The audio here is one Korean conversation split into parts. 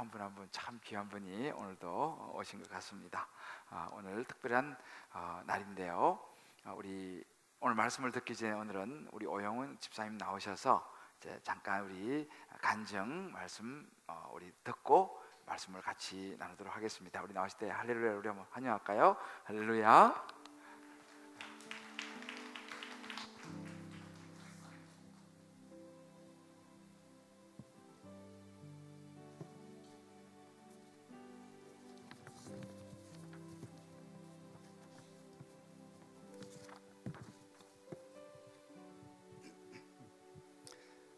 한 분 한 분 참 귀한 분이 오늘도 오신 것 같습니다. 오늘 특별한 날인데요. 우리 오늘 말씀을 듣기 전에 오늘은 우리 오영훈 집사님 나오셔서 이제 잠깐 우리 간증 말씀 우리 듣고 말씀을 같이 나누도록 하겠습니다. 우리 나오실 때 할렐루야 우리 한번 환영할까요? 할렐루야.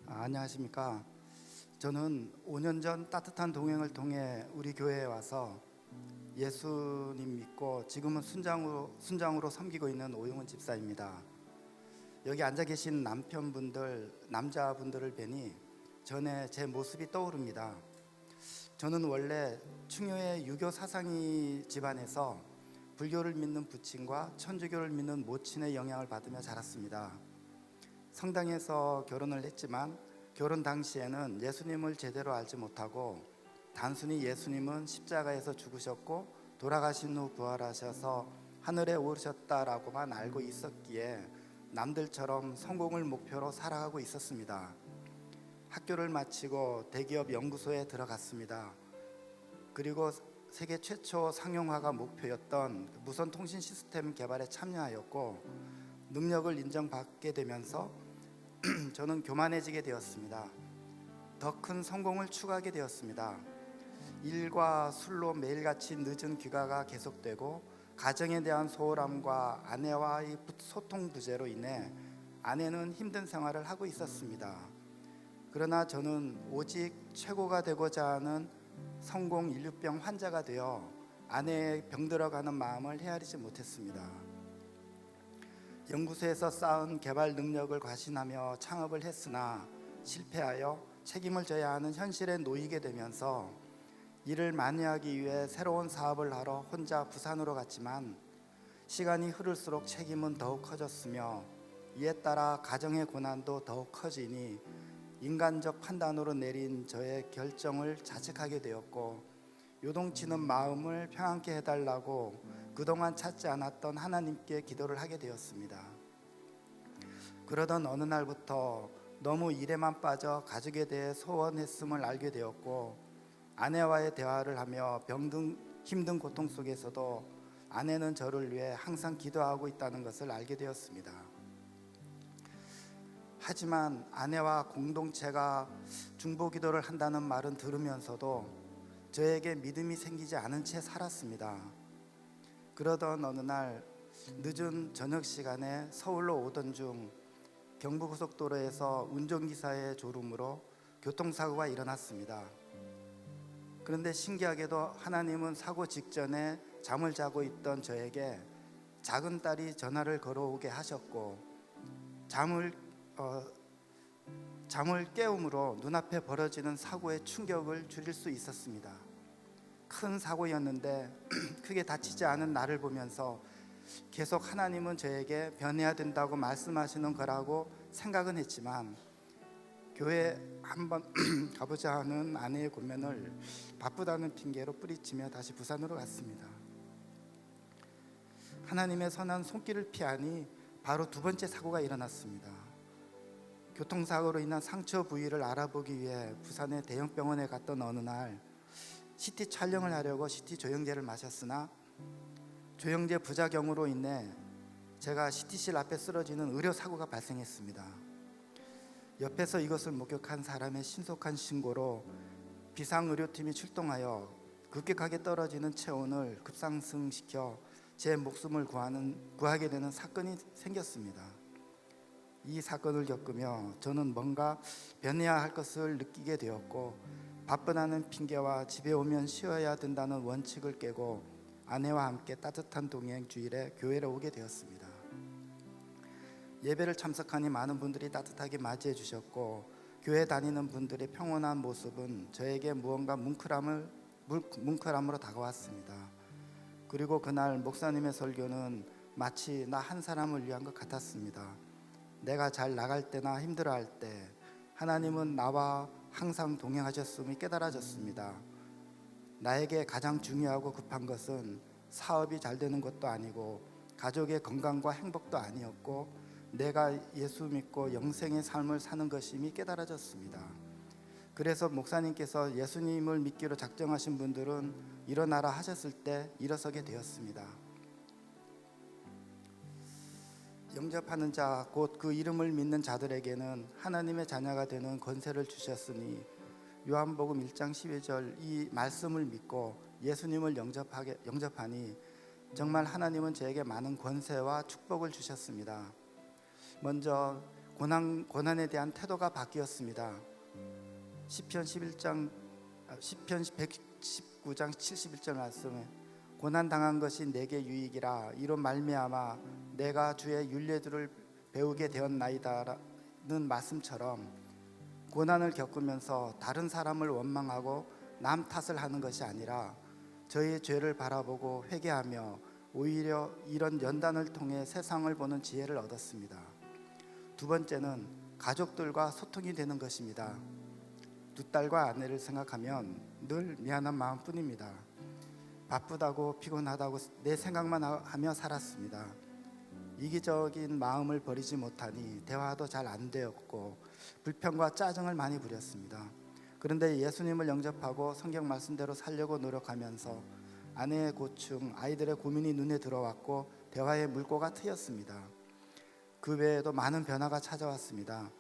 안녕하십니까. 저는 5년 전 따뜻한 동행을 통해 우리 교회에 와서 예수님 믿고 지금은 순장으로 섬기고 있는 오영훈 집사입니다. 여기 앉아 계신 남자분들을 뵈니 전에 제 모습이 떠오릅니다. 저는 원래 충효의 유교 사상이 집안에서 불교를 믿는 부친과 천주교를 믿는 모친의 영향을 받으며 자랐습니다. 성당에서 결혼을 했지만 결혼 당시에는 예수님을 제대로 알지 못하고 단순히 예수님은 십자가에서 죽으셨고 돌아가신 후 부활하셔서 하늘에 오르셨다라고만 알고 있었기에 남들처럼 성공을 목표로 살아가고 있었습니다. 학교를 마치고 대기업 연구소에 들어갔습니다. 그리고 세계 최초 상용화가 목표였던 무선 통신 시스템 개발에 참여하였고 능력을 인정받게 되면서 저는 교만해지게 되었습니다. 더 큰 성공을 추구하게 되었습니다. 일과 술로 매일같이 늦은 귀가가 계속되고 가정에 대한 소홀함과 아내와의 소통 부재로 인해 아내는 힘든 생활을 하고 있었습니다. 그러나 저는 오직 최고가 되고자 하는 성공 인류병 환자가 되어 아내의 병들어가는 마음을 헤아리지 못했습니다. 연구소에서 쌓은 개발 능력을 과신하며 창업을 했으나 실패하여 책임을 져야 하는 현실에 놓이게 되면서 이를 만회하기 위해 새로운 사업을 하러 혼자 부산으로 갔지만 시간이 흐를수록 책임은 더욱 커졌으며 이에 따라 가정의 고난도 더욱 커지니 인간적 판단으로 내린 저의 결정을 자책하게 되었고 요동치는 마음을 평안케 해달라고 그동안 찾지 않았던 하나님께 기도를 하게 되었습니다. 그러던 어느 날부터 너무 일에만 빠져 가족에 대해 소원했음을 알게 되었고 아내와의 대화를 하며 힘든 고통 속에서도 아내는 저를 위해 항상 기도하고 있다는 것을 알게 되었습니다. 하지만 아내와 공동체가 중보기도를 한다는 말은 들으면서도 저에게 믿음이 생기지 않은 채 살았습니다. 그러던 어느 날 늦은 저녁 시간에 서울로 오던 중 경부고속도로에서 운전기사의 졸음으로 교통사고가 일어났습니다. 그런데 신기하게도 하나님은 사고 직전에 잠을 자고 있던 저에게 작은 딸이 전화를 걸어오게 하셨고 잠을 깨움으로 눈앞에 벌어지는 사고의 충격을 줄일 수 있었습니다. 큰 사고였는데 크게 다치지 않은 나를 보면서 계속 하나님은 저에게 변해야 된다고 말씀하시는 거라고 생각은 했지만 교회 한번 가보자 하는 아내의 고면을 바쁘다는 핑계로 뿌리치며 다시 부산으로 갔습니다. 하나님의 선한 손길을 피하니 바로 두 번째 사고가 일어났습니다. 교통사고로 인한 상처 부위를 알아보기 위해 부산의 대형 병원에 갔던 어느 날 CT 촬영을 하려고 CT 조영제를 마셨으나 조영제 부작용으로 인해 제가 CT실 앞에 쓰러지는 의료사고가 발생했습니다. 옆에서 이것을 목격한 사람의 신속한 신고로 비상의료팀이 출동하여 급격하게 떨어지는 체온을 급상승시켜 제 목숨을 구하게 되는 사건이 생겼습니다. 이 사건을 겪으며 저는 뭔가 변해야 할 것을 느끼게 되었고 바쁘다는 핑계와 집에 오면 쉬어야 된다는 원칙을 깨고 아내와 함께 따뜻한 동행 주일에 교회를 오게 되었습니다. 예배를 참석하니 많은 분들이 따뜻하게 맞이해 주셨고 교회 다니는 분들의 평온한 모습은 저에게 무언가 뭉클함으로 다가왔습니다. 그리고 그날 목사님의 설교는 마치 나 한 사람을 위한 것 같았습니다. 내가 잘 나갈 때나 힘들어할 때 하나님은 나와 항상 동행하셨음이 깨달아졌습니다. 나에게 가장 중요하고 급한 것은 사업이 잘 되는 것도 아니고 가족의 건강과 행복도 아니었고 내가 예수 믿고 영생의 삶을 사는 것임이 깨달아졌습니다. 그래서 목사님께서 예수님을 믿기로 작정하신 분들은 일어나라 하셨을 때 일어서게 되었습니다. 영접하는 자 곧 그 이름을 믿는 자들에게는 하나님의 자녀가 되는 권세를 주셨으니 요한복음 1장 12절 이 말씀을 믿고 예수님을 영접하니 정말 하나님은 저에게 많은 권세와 축복을 주셨습니다. 먼저 고난에 대한 태도가 바뀌었습니다. 시편 119장 71절 말씀에 고난 당한 것이 내게 유익이라 이로 말미암아 내가 주의 율례들을 배우게 되었나이다라는 말씀처럼 고난을 겪으면서 다른 사람을 원망하고 남 탓을 하는 것이 아니라 저의 죄를 바라보고 회개하며 오히려 이런 연단을 통해 세상을 보는 지혜를 얻었습니다. 두 번째는 가족들과 소통이 되는 것입니다. 두 딸과 아내를 생각하면 늘 미안한 마음뿐입니다. 바쁘다고 피곤하다고 내 생각만 하며 살았습니다. 이기적인 마음을 버리지 못하니 대화도 잘 안 되었고 불평과 짜증을 많이 부렸습니다. 그런데 예수님을 영접하고 성경 말씀대로 살려고 노력하면서 아내의 고충, 아이들의 고민이 눈에 들어왔고 대화의 물꼬가 트였습니다. 그 외에도 많은 변화가 찾아왔습니다.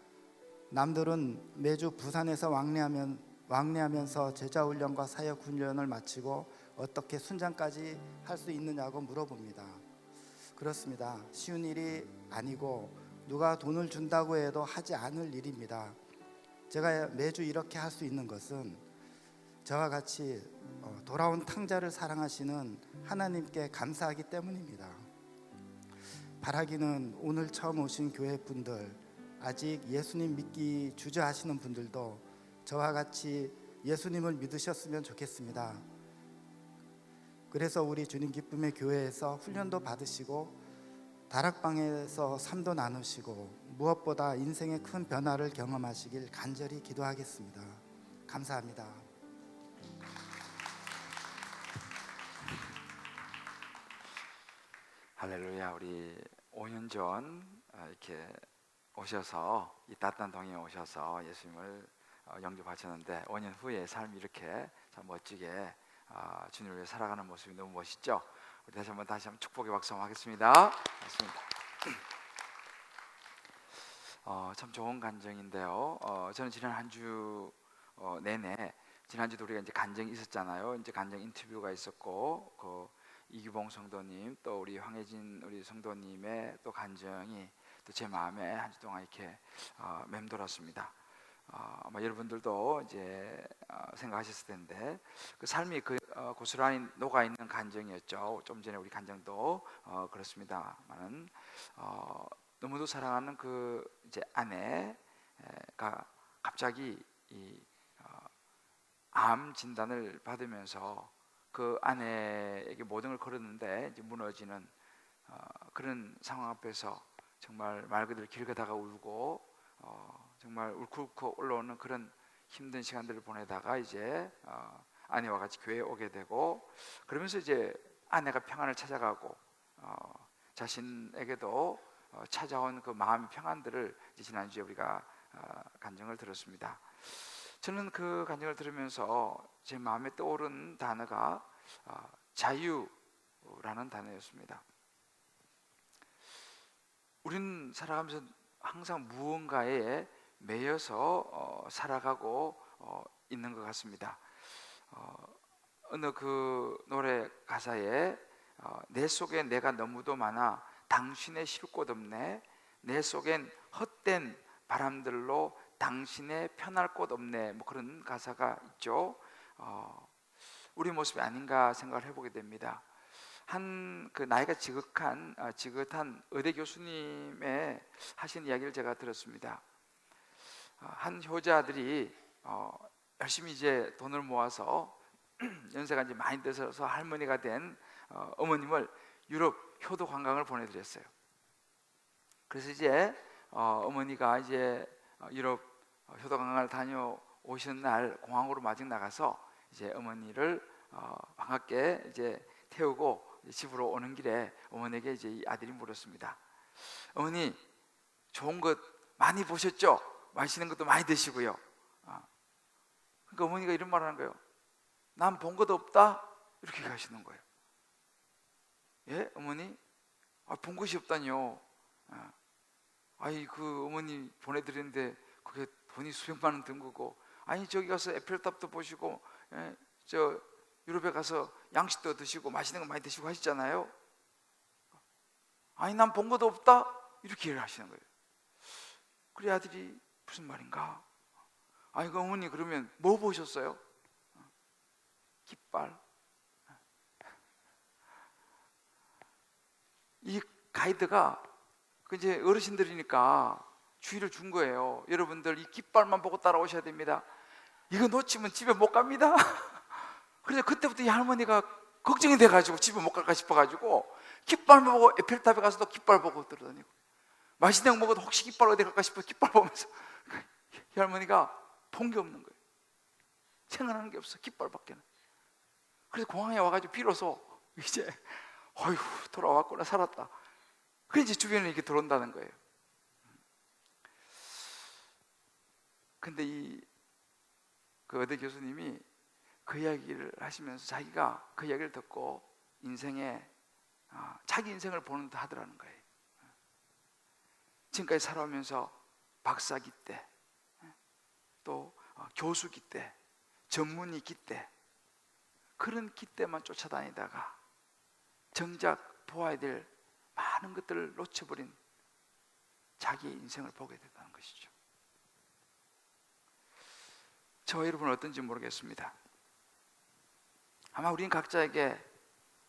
남들은 매주 부산에서 왕래하면서 제자훈련과 사역훈련을 마치고 어떻게 순장까지 할 수 있느냐고 물어봅니다. 그렇습니다. 쉬운 일이 아니고 누가 돈을 준다고 해도 하지 않을 일입니다. 제가 매주 이렇게 할 수 있는 것은 저와 같이 돌아온 탕자를 사랑하시는 하나님께 감사하기 때문입니다. 바라기는 오늘 처음 오신 교회 분들, 아직 예수님 믿기 주저하시는 분들도 저와 같이 예수님을 믿으셨으면 좋겠습니다. 그래서 우리 주님 기쁨의 교회에서 훈련도 받으시고 다락방에서 삶도 나누시고 무엇보다 인생의 큰 변화를 경험하시길 간절히 기도하겠습니다. 감사합니다. 할렐루야. 우리 5년 전 이렇게 오셔서 이 따뜻한 동에 오셔서 예수님을 영접하셨는데 5년 후에 삶이 이렇게 참 멋지게 주님을 위해 살아가는 모습이 너무 멋있죠. 우리 다시 한번 축복의 박수 한번 하겠습니다. 맞습니다. 참 좋은 간증인데요. 저는 지난 한 주 내내 지난주도 우리가 이제 간증이 있었잖아요. 이제 간증 인터뷰가 있었고 그 이규봉 성도님 또 우리 황혜진 우리 성도님의 또 간증이 또 제 마음에 한 주 동안 이렇게 맴돌았습니다. 아마 여러분들도 이제 생각하셨을 텐데 그 삶이 고스란히 녹아 있는 간증이었죠. 좀 전에 우리 간증도 그렇습니다만은 너무도 사랑하는 그 이제 아내가 갑자기 암 진단을 받으면서 그 아내에게 모든 걸 걸었는데 이제 무너지는 그런 상황 앞에서 정말 말 그대로 길 가다가 울고 정말 울컥울컥 올라오는 그런 힘든 시간들을 보내다가 이제 아내와 같이 교회에 오게 되고 그러면서 이제 아내가 평안을 찾아가고 자신에게도 찾아온 그 마음의 평안들을 지난주에 우리가 간증을 들었습니다. 저는 그 간증을 들으면서 제 마음에 떠오른 단어가 자유라는 단어였습니다. 우리는 살아가면서 항상 무언가에 매여서 살아가고 있는 것 같습니다. 어느 그 노래 가사에 내 속에 내가 너무도 많아 당신의 쉴 곳 없네 내 속엔 헛된 바람들로 당신의 편할 곳 없네 뭐 그런 가사가 있죠. 우리 모습이 아닌가 생각을 해보게 됩니다. 한 그 나이가 지긋한 의대 교수님의 하신 이야기를 제가 들었습니다. 한 효자들이 열심히 이제 돈을 모아서 연세가 이제 많이 들어서 할머니가 된 어머님을 유럽 효도 관광을 보내드렸어요. 그래서 이제 어머니가 이제 유럽 효도 관광을 다녀오시는 날 공항으로 마중 나가서 이제 어머니를 반갑게 이제 태우고 집으로 오는 길에 어머니에게 이제 이 아들이 물었습니다. 어머니, 좋은 것 많이 보셨죠? 맛있는 것도 많이 드시고요. 그러니까 어머니가 이런 말을 하는 거예요. 난 본 것도 없다? 이렇게 가시는 거예요. 예, 어머니? 본 것이 없다니요. 아니, 그 어머니 보내드리는데 그게 돈이 수백만 원 든 거고, 아니 저기 가서 에펠탑도 보시고, 예, 저 유럽에 가서 양식도 드시고 맛있는 거 많이 드시고 하시잖아요. 아니, 난 본 것도 없다? 이렇게 얘기를 하시는 거예요. 그래, 아들이 무슨 말인가? 아니, 그 어머니 그러면 뭐 보셨어요? 깃발. 이 가이드가 이제 어르신들이니까 주의를 준 거예요. 여러분들 이 깃발만 보고 따라오셔야 됩니다. 이거 놓치면 집에 못 갑니다. 그래서 그때부터 이 할머니가 걱정이 돼가지고 집에 못 갈까 싶어가지고 깃발만 보고 에펠탑에 가서도 깃발 보고 들어다니고, 맛있는 거 먹어도 혹시 깃발 어디 갈까 싶어 깃발 보면서 이 할머니가 본 게 없는 거예요. 생각나는 게 없어, 깃발밖에는. 그래서 공항에 와가지고 비로소 이제 어휴, 돌아왔구나, 살았다. 그래서 이제 주변에 이렇게 들어온다는 거예요. 근데 그 어대 교수님이 그 이야기를 하시면서 자기가 그 이야기를 듣고 인생에 자기 인생을 보는 듯 하더라는 거예요. 지금까지 살아오면서 박사기 때, 또 교수기 때, 전문의기 때, 그런 기때만 쫓아다니다가 정작 보아야 될 많은 것들을 놓쳐버린 자기의 인생을 보게 됐다는 것이죠. 저와 여러분은 어떤지 모르겠습니다. 아마 우린 각자에게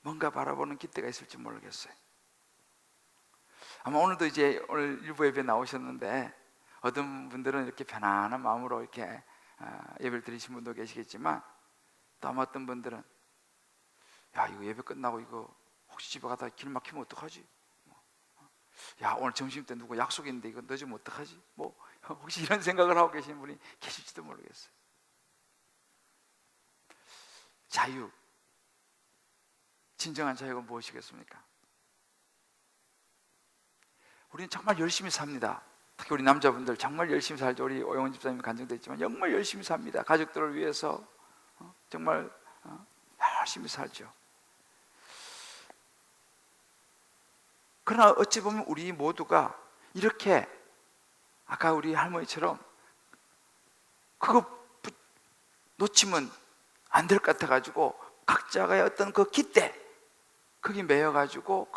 뭔가 바라보는 기대가 있을지 모르겠어요. 아마 오늘도 이제 오늘 일부 예배 나오셨는데 어떤 분들은 이렇게 편안한 마음으로 이렇게 예배를 드리신 분도 계시겠지만, 또 아마 어떤 분들은 야, 이거 예배 끝나고 이거 혹시 집에 가다 길 막히면 어떡하지? 야, 오늘 점심 때 누구 약속 있는데 이거 늦으면 어떡하지? 혹시 이런 생각을 하고 계시는 분이 계실지도 모르겠어요. 자유, 진정한 자유가 무엇이겠습니까? 우리는 정말 열심히 삽니다. 특히 우리 남자분들 정말 열심히 살죠. 우리 오영훈 집사님이 간증도 있지만 정말 열심히 삽니다. 가족들을 위해서 정말 열심히 살죠. 그러나 어찌 보면 우리 모두가 이렇게 아까 우리 할머니처럼 그거 놓치면 안 될 것 같아가지고 각자의 어떤 그 기대, 거기 매여가지고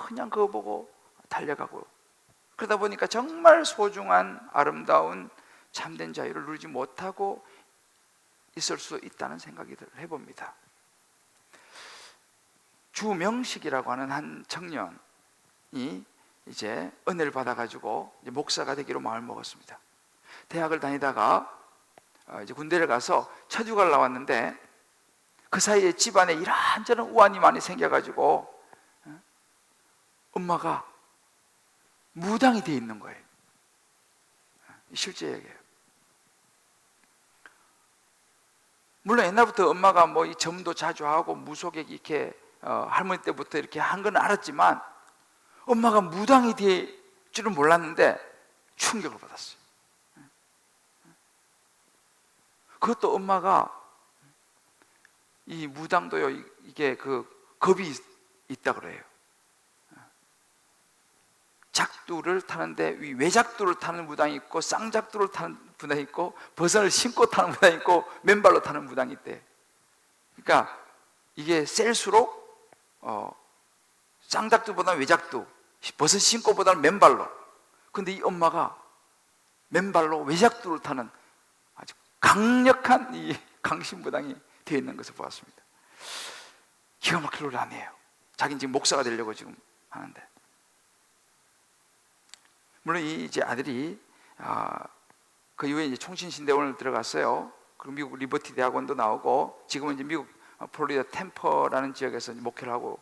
그냥 그거 보고 달려가고, 그러다 보니까 정말 소중한 아름다운 참된 자유를 누리지 못하고 있을 수 있다는 생각이 해봅니다. 주명식이라고 하는 한 청년이 이제 은혜를 받아가지고 이제 목사가 되기로 마음을 먹었습니다. 대학을 다니다가 이제 군대를 가서 처주가를 나왔는데 그 사이에 집안에 이런저런 우환이 많이 생겨가지고 엄마가 무당이 돼 있는 거예요. 실제 얘기예요. 물론 옛날부터 엄마가 뭐 이 점도 자주 하고 무속에 이렇게 할머니 때부터 이렇게 한 건 알았지만 엄마가 무당이 될 줄은 몰랐는데 충격을 받았어요. 그것도 엄마가 이 무당도요, 이게 그 겁이 있다 그래요. 작두를 타는데 외작두를 타는 무당이 있고 쌍작두를 타는 무당이 있고 버선을 신고 타는 무당이 있고 맨발로 타는 무당이 있대. 그러니까 이게 셀수록 쌍작두보다는 외작두, 버선 신고보다는 맨발로. 근데 이 엄마가 맨발로 외작두를 타는 아주 강력한 이 강신무당이 되어 있는 것을 보았습니다. 기가 막힐 노래 아니에요. 자기는 지금 목사가 되려고 지금 하는데. 물론 이 이제 아들이 그 이후에 이제 총신신대원을 들어갔어요. 그리고 미국 리버티 대학원도 나오고 지금은 이제 미국 플로리다 템퍼라는 지역에서 목회를 하고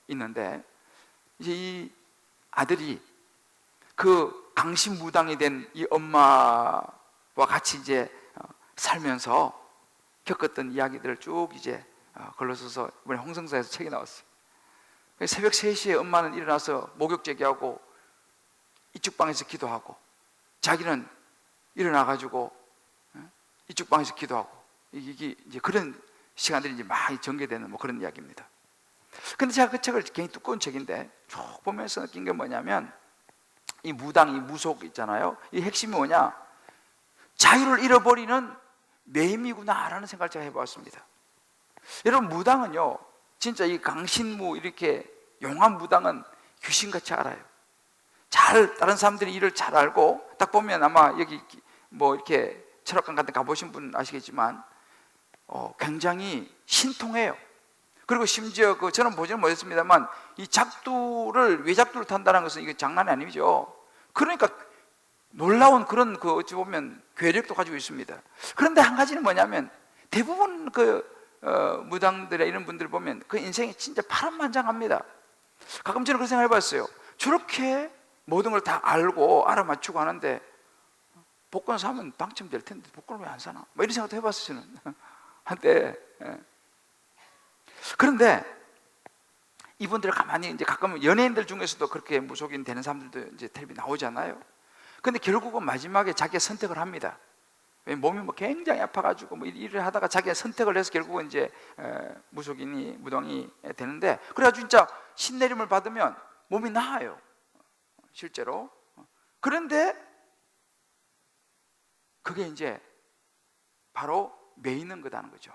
있는데, 이제 이 아들이 그 강신무당이 된 이 엄마와 같이 이제 살면서 겪었던 이야기들을 쭉 이제 걸러서서 이번에 홍성사에서 책이 나왔어요. 새벽 3시에 엄마는 일어나서 목욕 제기하고 이쪽 방에서 기도하고, 자기는 일어나가지고 이쪽 방에서 기도하고, 이게 이제 그런 시간들이 이제 많이 전개되는 뭐 그런 이야기입니다. 근데 제가 그 책을 굉장히 두꺼운 책인데 쭉 보면서 느낀 게 뭐냐면, 이 무당, 이 무속 있잖아요. 이 핵심이 뭐냐? 자유를 잃어버리는 매임이구나라는 생각을 제가 해보았습니다. 여러분, 무당은요, 진짜 이 강신무, 이렇게 용한 무당은 귀신같이 알아요. 다른 사람들이 일을 잘 알고, 딱 보면 아마 여기 뭐 이렇게 철학관 같은 데 가보신 분 아시겠지만 굉장히 신통해요. 그리고 심지어 저는 보지는 못했습니다만 이 작두를, 외작두를 탄다는 것은 이게 장난이 아니죠. 그러니까 놀라운 그런 어찌 보면 괴력도 가지고 있습니다. 그런데 한 가지는 뭐냐면, 대부분 무당들의 이런 분들 보면 그 인생이 진짜 파란만장합니다. 가끔 저는 그런 생각을 해봤어요. 저렇게 모든 걸 다 알고 알아맞추고 하는데 복권 사면 당첨될 텐데 복권을 왜 안 사나? 뭐 이런 생각도 해봤어요, 저는 한때. 그런데 이분들을 가만히 이제 가끔 연예인들 중에서도 그렇게 무속인 되는 사람들도 이제 텔레비 나오잖아요. 근데 결국은 마지막에 자기가 선택을 합니다. 몸이 뭐 굉장히 아파가지고 뭐 일을 하다가 자기가 선택을 해서 결국은 이제 무속인이, 무당이 되는데, 그래가지고 진짜 신내림을 받으면 몸이 나아요, 실제로. 그런데 그게 이제 바로 매이는 거다는 거죠.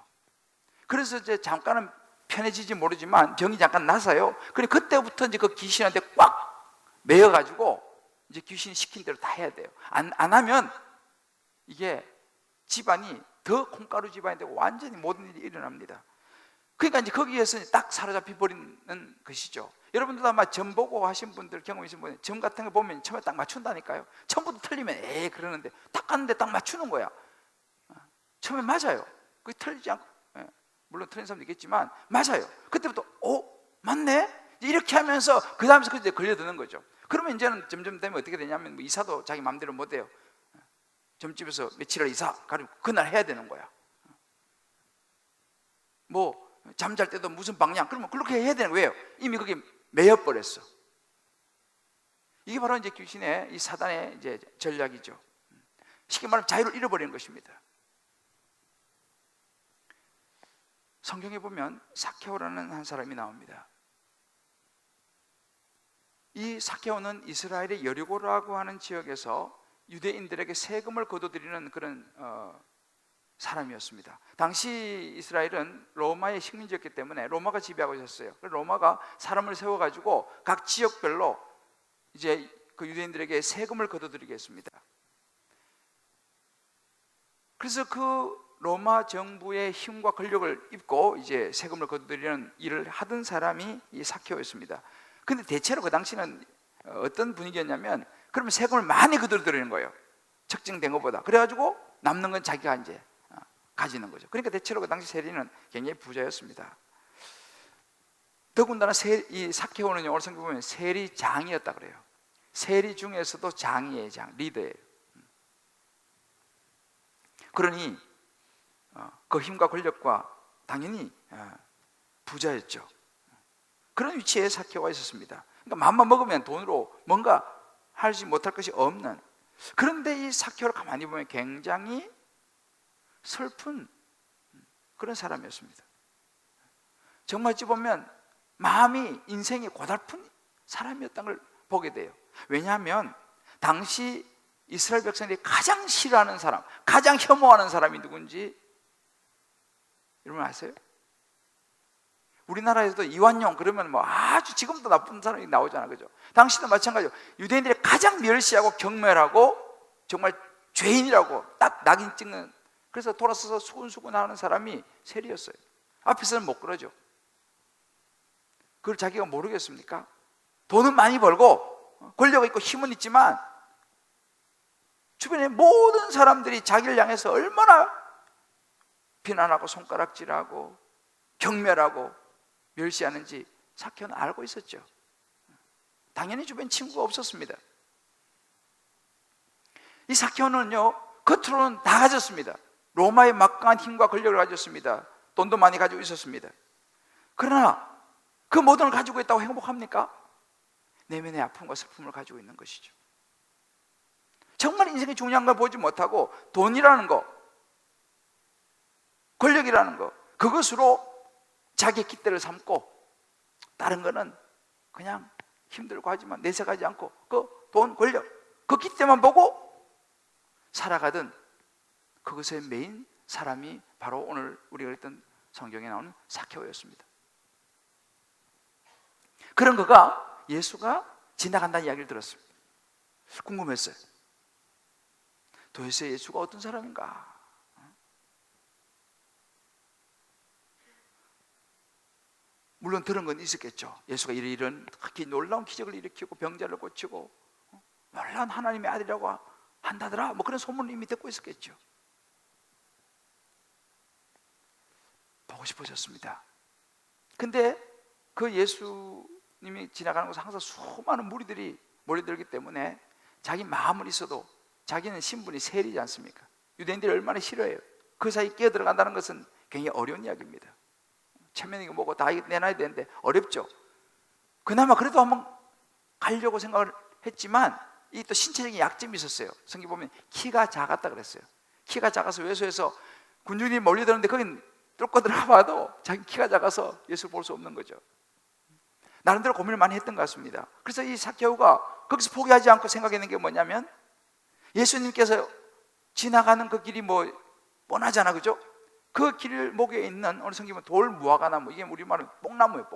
그래서 이제 잠깐은 편해지지 모르지만 병이 잠깐 나서요. 그래 그때부터 이제 그 귀신한테 꽉 매여가지고 이제 귀신이 시킨 대로 다 해야 돼요. 안 하면 이게 집안이 더 콩가루 집안이 되고 완전히 모든 일이 일어납니다. 그러니까 이제 거기에서 딱 사로잡혀 버리는 것이죠. 여러분들도 아마 점 보고 하신 분들, 경험 있으신 분들, 점 같은 거 보면 처음에 딱 맞춘다니까요. 처음부터 틀리면 에이 그러는데 딱 갔는데 딱 맞추는 거야. 처음에 맞아요. 그게 틀리지 않고, 물론 틀린 사람도 있겠지만 맞아요. 그때부터 맞네? 이렇게 하면서 그 다음에서 이제 걸려드는 거죠. 그러면 이제는 점점 되면 어떻게 되냐면, 뭐 이사도 자기 마음대로 못 해요. 점집에서 며칠을 이사 가지고 그날 해야 되는 거야. 뭐 잠잘 때도 무슨 방향, 그러면 그렇게 해야 되는 거예요. 이미 그게 매여버렸어. 이게 바로 이제 귀신의, 이 사단의 이제 전략이죠. 쉽게 말하면 자유를 잃어버리는 것입니다. 성경에 보면 삭개오라는 한 사람이 나옵니다. 이 삭개오는 이스라엘의 여리고라고 하는 지역에서 유대인들에게 세금을 거둬들이는 그런 사람이었습니다. 당시 이스라엘은 로마의 식민지였기 때문에 로마가 지배하고 있었어요. 로마가 사람을 세워가지고 각 지역별로 이제 그 유대인들에게 세금을 거둬들이게 했습니다. 그래서 그 로마 정부의 힘과 권력을 입고 이제 세금을 거둬들이는 일을 하던 사람이 이 삭개오였습니다. 근데 대체로 그 당시는 어떤 분위기였냐면, 그러면 세금을 많이 거둬들이는 거예요. 책정된 것보다. 그래가지고 남는 건 자기가 이제 가지는 거죠. 그러니까 대체로 그 당시 세리는 굉장히 부자였습니다. 더군다나 이 삭개오는 오늘 성경 보면 세리장이었다 그래요. 세리 중에서도 장이에요, 장, 리더예요. 그러니 그 힘과 권력과 당연히 부자였죠. 그런 위치에 삭개오가 있었습니다. 그러니까 마음만 먹으면 돈으로 뭔가 하지 못할 것이 없는, 그런데 이 삭개오를 가만히 보면 굉장히 슬픈 그런 사람이었습니다. 정말 어찌 보면 마음이, 인생이 고달픈 사람이었다는 걸 보게 돼요. 왜냐하면 당시 이스라엘 백성들이 가장 싫어하는 사람, 가장 혐오하는 사람이 누군지 여러분 아세요? 우리나라에서도 이완용 그러면 뭐 아주 지금도 나쁜 사람이 나오잖아, 그죠? 당시도 마찬가지로 유대인들이 가장 멸시하고 경멸하고 정말 죄인이라고 딱 낙인 찍는, 그래서 돌아서서 수군수군 하는 사람이 세리였어요. 앞에서는 못 그러죠. 그걸 자기가 모르겠습니까? 돈은 많이 벌고 권력이 있고 힘은 있지만 주변의 모든 사람들이 자기를 향해서 얼마나 비난하고 손가락질하고 경멸하고 멸시하는지 삭개오는 알고 있었죠. 당연히 주변 친구가 없었습니다. 이 삭개오는요, 겉으로는 다 가졌습니다. 로마의 막강한 힘과 권력을 가졌습니다. 돈도 많이 가지고 있었습니다. 그러나 그 모든 걸 가지고 있다고 행복합니까? 내면의 아픔과 슬픔을 가지고 있는 것이죠. 정말 인생이 중요한 걸 보지 못하고 돈이라는 거, 권력이라는 거, 그것으로 자기의 깃대를 삼고 다른 거는 그냥 힘들고 하지만 내색하지 않고 그 돈, 권력, 그 깃대만 보고 살아가던 그것의 메인 사람이 바로 오늘 우리가 읽던 성경에 나오는 삭개오였습니다. 그런 그가 예수가 지나간다는 이야기를 들었습니다. 궁금했어요. 도대체 예수가 어떤 사람인가? 물론 들은 건 있었겠죠. 예수가 이런 특히 놀라운 기적을 일으키고 병자를 고치고 놀라운 하나님의 아들이라고 한다더라, 뭐 그런 소문을 이미 듣고 있었겠죠. 보고 싶어졌습니다. 근데 그 예수님이 지나가는 곳에 항상 수많은 무리들이 몰려들기 때문에 자기 마음은 있어도 자기는 신분이 세리지 않습니까? 유대인들이 얼마나 싫어해요. 그 사이 끼어 들어간다는 것은 굉장히 어려운 이야기입니다. 체면이고 뭐고 다 내놔야 되는데 어렵죠. 그나마 그래도 한번 가려고 생각을 했지만 이 또 신체적인 약점이 있었어요. 성경 보면 키가 작았다 그랬어요. 키가 작아서 외소에서 군중이 몰려드는데 거긴 뚫고 들어가 봐도 자기 키가 작아서 예수를 볼 수 없는 거죠. 나름대로 고민을 많이 했던 것 같습니다. 그래서 이 삭개오가 거기서 포기하지 않고 생각했는 게 뭐냐면 예수님께서 지나가는 그 길이 뭐 뻔하잖아, 그죠? 그 길 목에 있는 오늘 성경은 돌무화과나무, 이게 우리말은 뽕나무예요.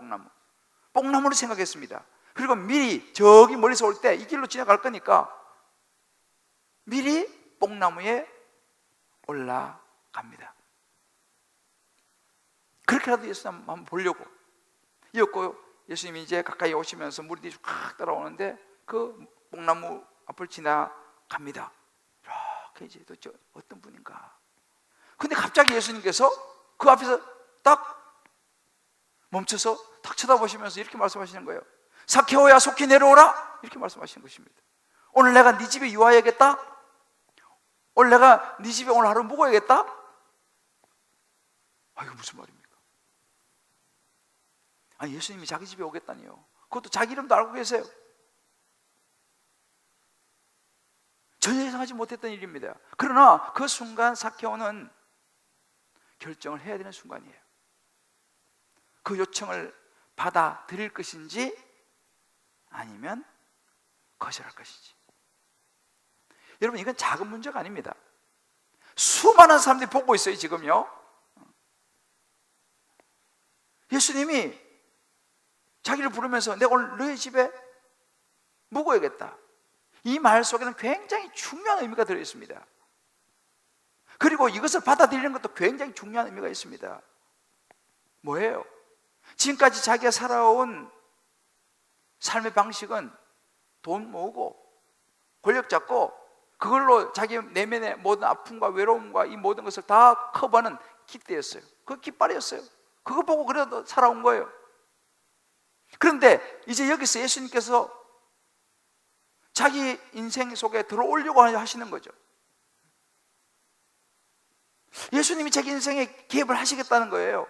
뽕나무를 생각했습니다. 그리고 미리 저기 멀리서 올 때 이 길로 지나갈 거니까 미리 뽕나무에 올라갑니다. 그렇게라도 예수님 한번 보려고 이었고, 예수님이 이제 가까이 오시면서 무리들이 쫙 따라오는데 그 뽕나무 앞을 지나갑니다. 이렇게 이제 도대체 어떤 분인가. 근데 갑자기 예수님께서 그 앞에서 딱 멈춰서 딱 쳐다보시면서 이렇게 말씀하시는 거예요. 삭개오야, 속히 내려오라, 이렇게 말씀하시는 것입니다. 오늘 내가 네 집에 유하여야겠다. 오늘 내가 네 집에 오늘 하루 묵어야겠다. 아, 이거 무슨 말입니까? 아니, 예수님이 자기 집에 오겠다니요. 그것도 자기 이름도 알고 계세요. 전혀 예상하지 못했던 일입니다. 그러나 그 순간 삭개오는 결정을 해야 되는 순간이에요. 그 요청을 받아들일 것인지 아니면 거절할 것인지. 여러분, 이건 작은 문제가 아닙니다. 수많은 사람들이 보고 있어요. 지금요, 예수님이 자기를 부르면서 내가 오늘 너희 집에 묵어야겠다, 이 말 속에는 굉장히 중요한 의미가 들어있습니다. 그리고 이것을 받아들이는 것도 굉장히 중요한 의미가 있습니다. 뭐예요? 지금까지 자기가 살아온 삶의 방식은 돈 모으고 권력 잡고 그걸로 자기 내면의 모든 아픔과 외로움과 이 모든 것을 다 커버하는 깃대였어요. 그 깃발이었어요. 그거 보고 그래도 살아온 거예요. 그런데 이제 여기서 예수님께서 자기 인생 속에 들어오려고 하시는 거죠. 예수님이 자기 인생에 개입을 하시겠다는 거예요.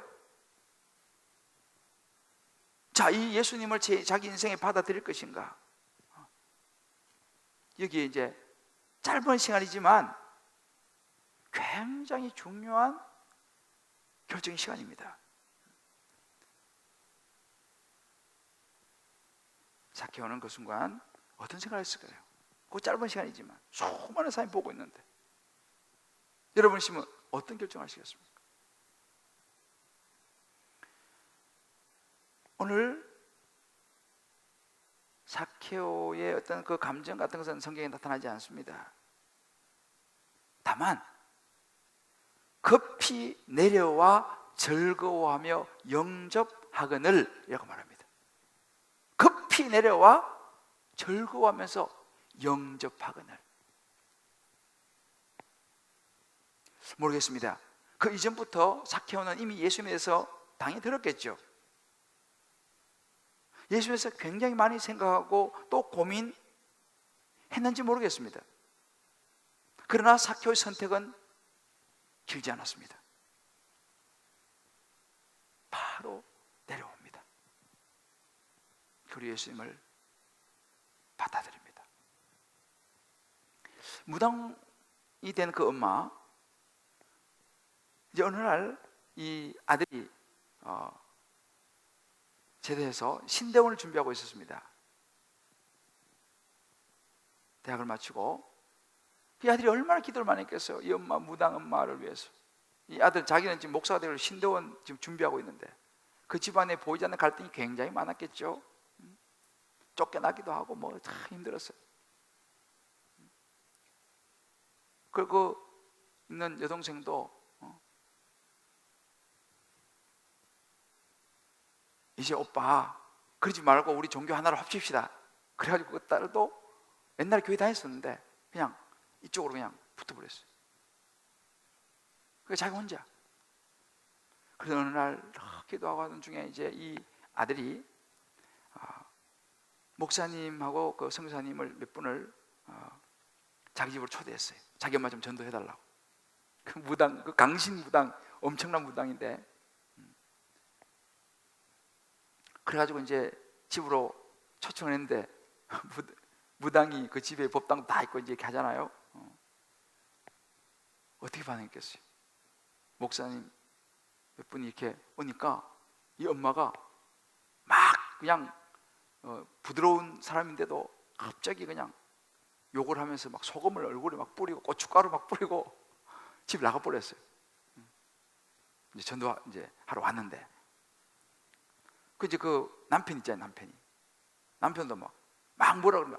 자, 이 예수님을 자기 인생에 받아들일 것인가? 여기에 이제 짧은 시간이지만 굉장히 중요한 결정의 시간입니다. 삭개오는 그 순간 어떤 생각을 했을까요? 그 짧은 시간이지만 수많은 사람이 보고 있는데 여러분이시면 어떤 결정을 하시겠습니까? 오늘 삭개오의 어떤 그 감정 같은 것은 성경에 나타나지 않습니다. 다만 급히 내려와 즐거워하며 영접하거늘 이라고 말합니다. 급히 내려와 즐거워하면서 영접하거늘. 모르겠습니다. 그 이전부터 삭개오는 이미 예수님에 대해서 당연히 들었겠죠. 예수님에 대해서 굉장히 많이 생각하고 또 고민했는지 모르겠습니다. 그러나 삭개오의 선택은 길지 않았습니다. 우리 예수님을 받아들입니다. 무당이 된 그 엄마, 이제 어느 날 이 아들이 제대해서 신대원을 준비하고 있었습니다. 대학을 마치고 이 아들이 얼마나 기도를 많이 했겠어요. 이 엄마, 무당 엄마를 위해서. 이 아들, 자기는 지금 목사가 되고 신대원 지금 준비하고 있는데 그 집안에 보이지 않는 갈등이 굉장히 많았겠죠. 쫓겨나기도 하고 뭐 참 힘들었어요. 그리고 있는 여동생도 이제 오빠 그러지 말고 우리 종교 하나로 합칩시다. 그래가지고 그 딸도 옛날에 교회 다녔었는데 그냥 이쪽으로 그냥 붙어버렸어요. 그게 자기 혼자. 그래서 어느 날 기도하고 하던 중에 이제 이 아들이 목사님하고 그 성사님을 몇 분을 자기 집으로 초대했어요. 자기 엄마 좀 전도해달라고. 그 무당, 그 강신 무당, 엄청난 무당인데, 그래가지고 이제 집으로 초청을 했는데 무당이 그 집에 법당 다 있고 이제 이렇게 하잖아요. 어떻게 반응했겠어요? 목사님 몇 분이 이렇게 오니까 이 엄마가 막 그냥 부드러운 사람인데도 갑자기 그냥 욕을 하면서 막 소금을 얼굴에 막 뿌리고 고춧가루 막 뿌리고 집 나가 버렸어요. 이제 전도 이제 하러 왔는데 그 이제 그 남편 있잖아요. 남편도 막 뭐라 그러면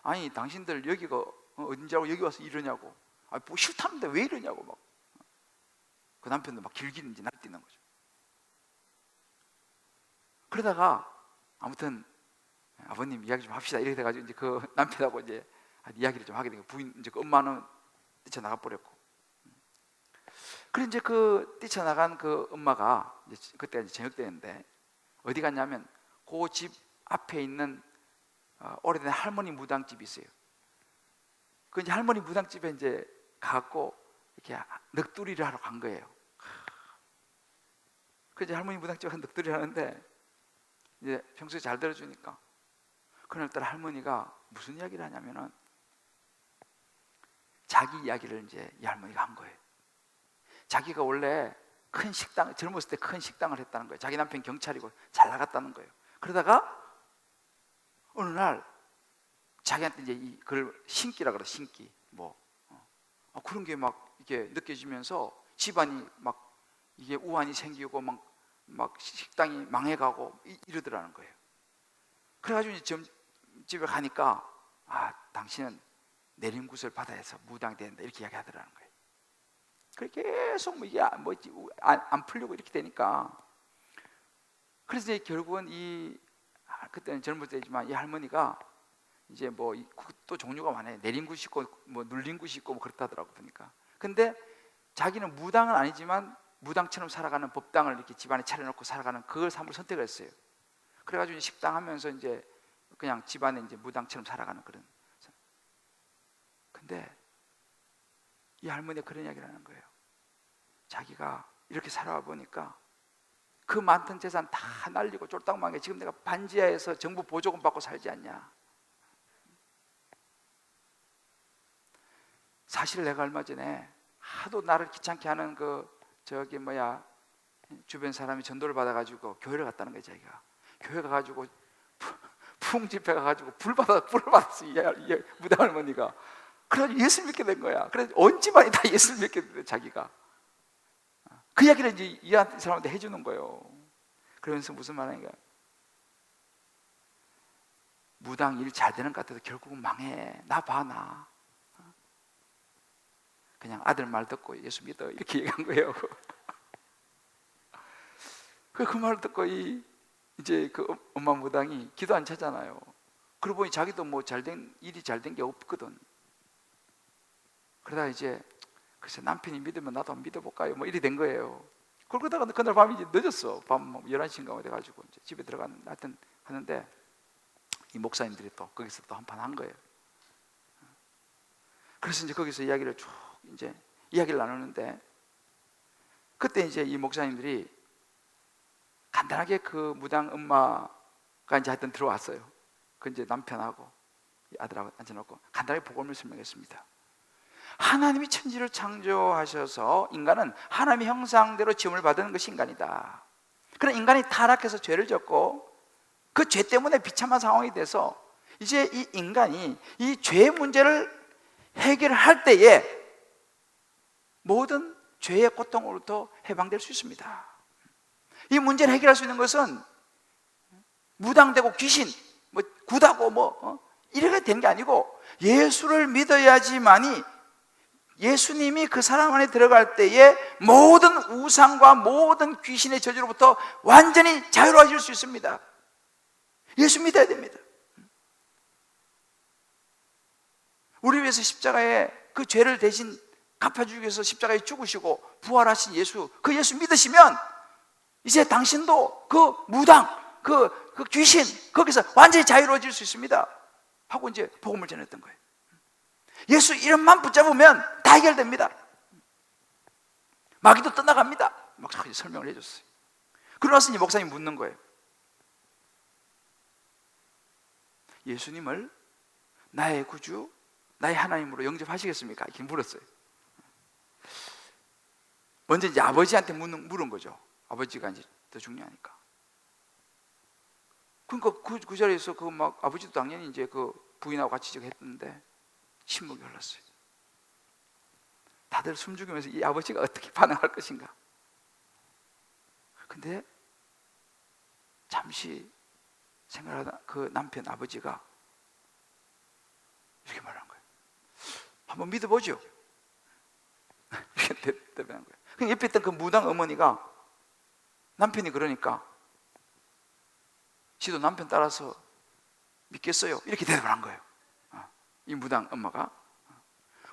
아니 당신들 여기가 어딘지라고 여기 와서 이러냐고. 뭐 싫다는데 왜 이러냐고 막. 그 남편도 막 길길 이제 날뛰는 거죠. 그러다가 아무튼 아버님 이야기 좀 합시다 이렇게 돼가지고 이제 그 남편하고 이제 이야기를 좀 하게 된 거예요. 부인 이제 그 엄마는 뛰쳐나가 버렸고. 그래 이제 그 뛰쳐나간 그 엄마가 이제 그때 이제 저녁 때였는데 어디 갔냐면 그 집 앞에 있는 오래된 할머니 무당집이 있어요. 그 이제 할머니 무당집에 이제 가고 이렇게 넋두리를 하러 간 거예요. 그 이제 할머니 무당집에 넋두리를 하는데 이제 평소에 잘 들어주니까 그날따라 할머니가 무슨 이야기를 하냐면은 자기 이야기를 이제 이 할머니가 한 거예요. 자기가 원래 큰 식당, 젊었을 때 큰 식당을 했다는 거예요. 자기 남편 경찰이고 잘 나갔다는 거예요. 그러다가 어느 날 자기한테 이제 그걸 신기라 그래, 신기. 그런 게 막 이게 느껴지면서 집안이 막 이게 우환이 생기고 막 식당이 망해가고 이러더라는 거예요. 그래가지고 이제 집에 가니까 당신은 내림굿을 받아야해서 무당이 된다 이렇게 이야기하더라는 거예요. 그렇게 계속 이게 안 풀리고 이렇게 되니까 그래서 이제 결국은 그때는 젊을 때지만 이 할머니가 이제 또 종류가 많아요. 내림굿이 있고 눌림굿이 있고 그렇다더라고 보니까. 근데 자기는 무당은 아니지만 무당처럼 살아가는 법당을 이렇게 집안에 차려놓고 살아가는 그걸 삶을 선택을 했어요. 그래가지고 식당 하면서 이제 그냥 집안에 이제 무당처럼 살아가는 그런. 근데 이 할머니가 그런 이야기를 하는 거예요. 자기가 이렇게 살아와 보니까 그 많던 재산 다 날리고 쫄딱망해 지금 내가 반지하에서 정부 보조금 받고 살지 않냐. 사실 내가 얼마 전에 하도 나를 귀찮게 하는 주변 사람이 전도를 받아가지고 교회를 갔다는 거예요. 자기가 교회 가가지고 풍집회 가가지고 불을 받았어. 이 무당 할머니가. 그래서 예수 믿게 된 거야. 그래서 온 집안이 다 예수 믿게 된 자기가. 그 이야기를 이제 이 사람한테 해주는 거예요. 그러면서 무슨 말하니까 무당 일 잘 되는 것 같아도 결국은 망해. 나 봐, 나. 그냥 아들 말 듣고 예수 믿어 이렇게 얘기한 거예요. 그 말을 듣고 이제 그 엄마 무당이 기도 안 차잖아요. 그러고 보니 자기도 일이 잘 된 게 없거든. 그러다가 이제 글쎄 남편이 믿으면 나도 한번 믿어볼까요? 이래 된 거예요. 그러다가 그날 밤이 이제 늦었어. 밤 11시인가 돼가지고 이제 집에 하는데 이 목사님들이 또 거기서 또 한판 한 거예요. 그래서 이제 거기서 이야기를 쭉 이제 이야기를 나누는데 그때 이제 이 목사님들이 간단하게 그 무당 엄마 이제 하여튼 들어왔어요. 그 이제 남편하고 아들하고 앉혀놓고 간단하게 복음을 설명했습니다. 하나님이 천지를 창조하셔서 인간은 하나님의 형상대로 지음을 받은 것이 인간이다. 그러나 인간이 타락해서 죄를 졌고 그 죄 때문에 비참한 상황이 돼서 이제 이 인간이 이 죄의 문제를 해결할 때에 모든 죄의 고통으로부터 해방될 수 있습니다. 이 문제를 해결할 수 있는 것은 무당되고 귀신, 굿하고 이렇게 되는 게 아니고 예수를 믿어야지만이, 예수님이 그 사람 안에 들어갈 때에 모든 우상과 모든 귀신의 저주로부터 완전히 자유로워질 수 있습니다. 예수 믿어야 됩니다. 우리 위해서 십자가에 그 죄를 대신 갚아주기 위해서 십자가에 죽으시고 부활하신 예수, 그 예수 믿으시면 이제 당신도 그 무당, 그 귀신, 거기서 완전히 자유로워질 수 있습니다 하고 이제 복음을 전했던 거예요. 예수 이름만 붙잡으면 다 해결됩니다. 마귀도 떠나갑니다. 막 설명을 해줬어요. 그러고 나서 이제 목사님이 묻는 거예요. 예수님을 나의 구주, 나의 하나님으로 영접하시겠습니까? 이렇게 물었어요. 먼저 이제 아버지한테 물은 거죠. 아버지가 이제 더 중요하니까. 그러니까 그 자리에서 아버지도 당연히 이제 그 부인하고 같이 했는데 침묵이 흘렀어요. 다들 숨죽이면서 이 아버지가 어떻게 반응할 것인가. 근데 잠시 생각하다 그 남편 아버지가 이렇게 말한 거예요. 한번 믿어보죠. 이렇게 대답한 거예요. 그럼 옆에 있던 그 무당 어머니가 남편이 그러니까 지도 남편 따라서 믿겠어요. 이렇게 대답을 한 거예요. 이 무당 엄마가.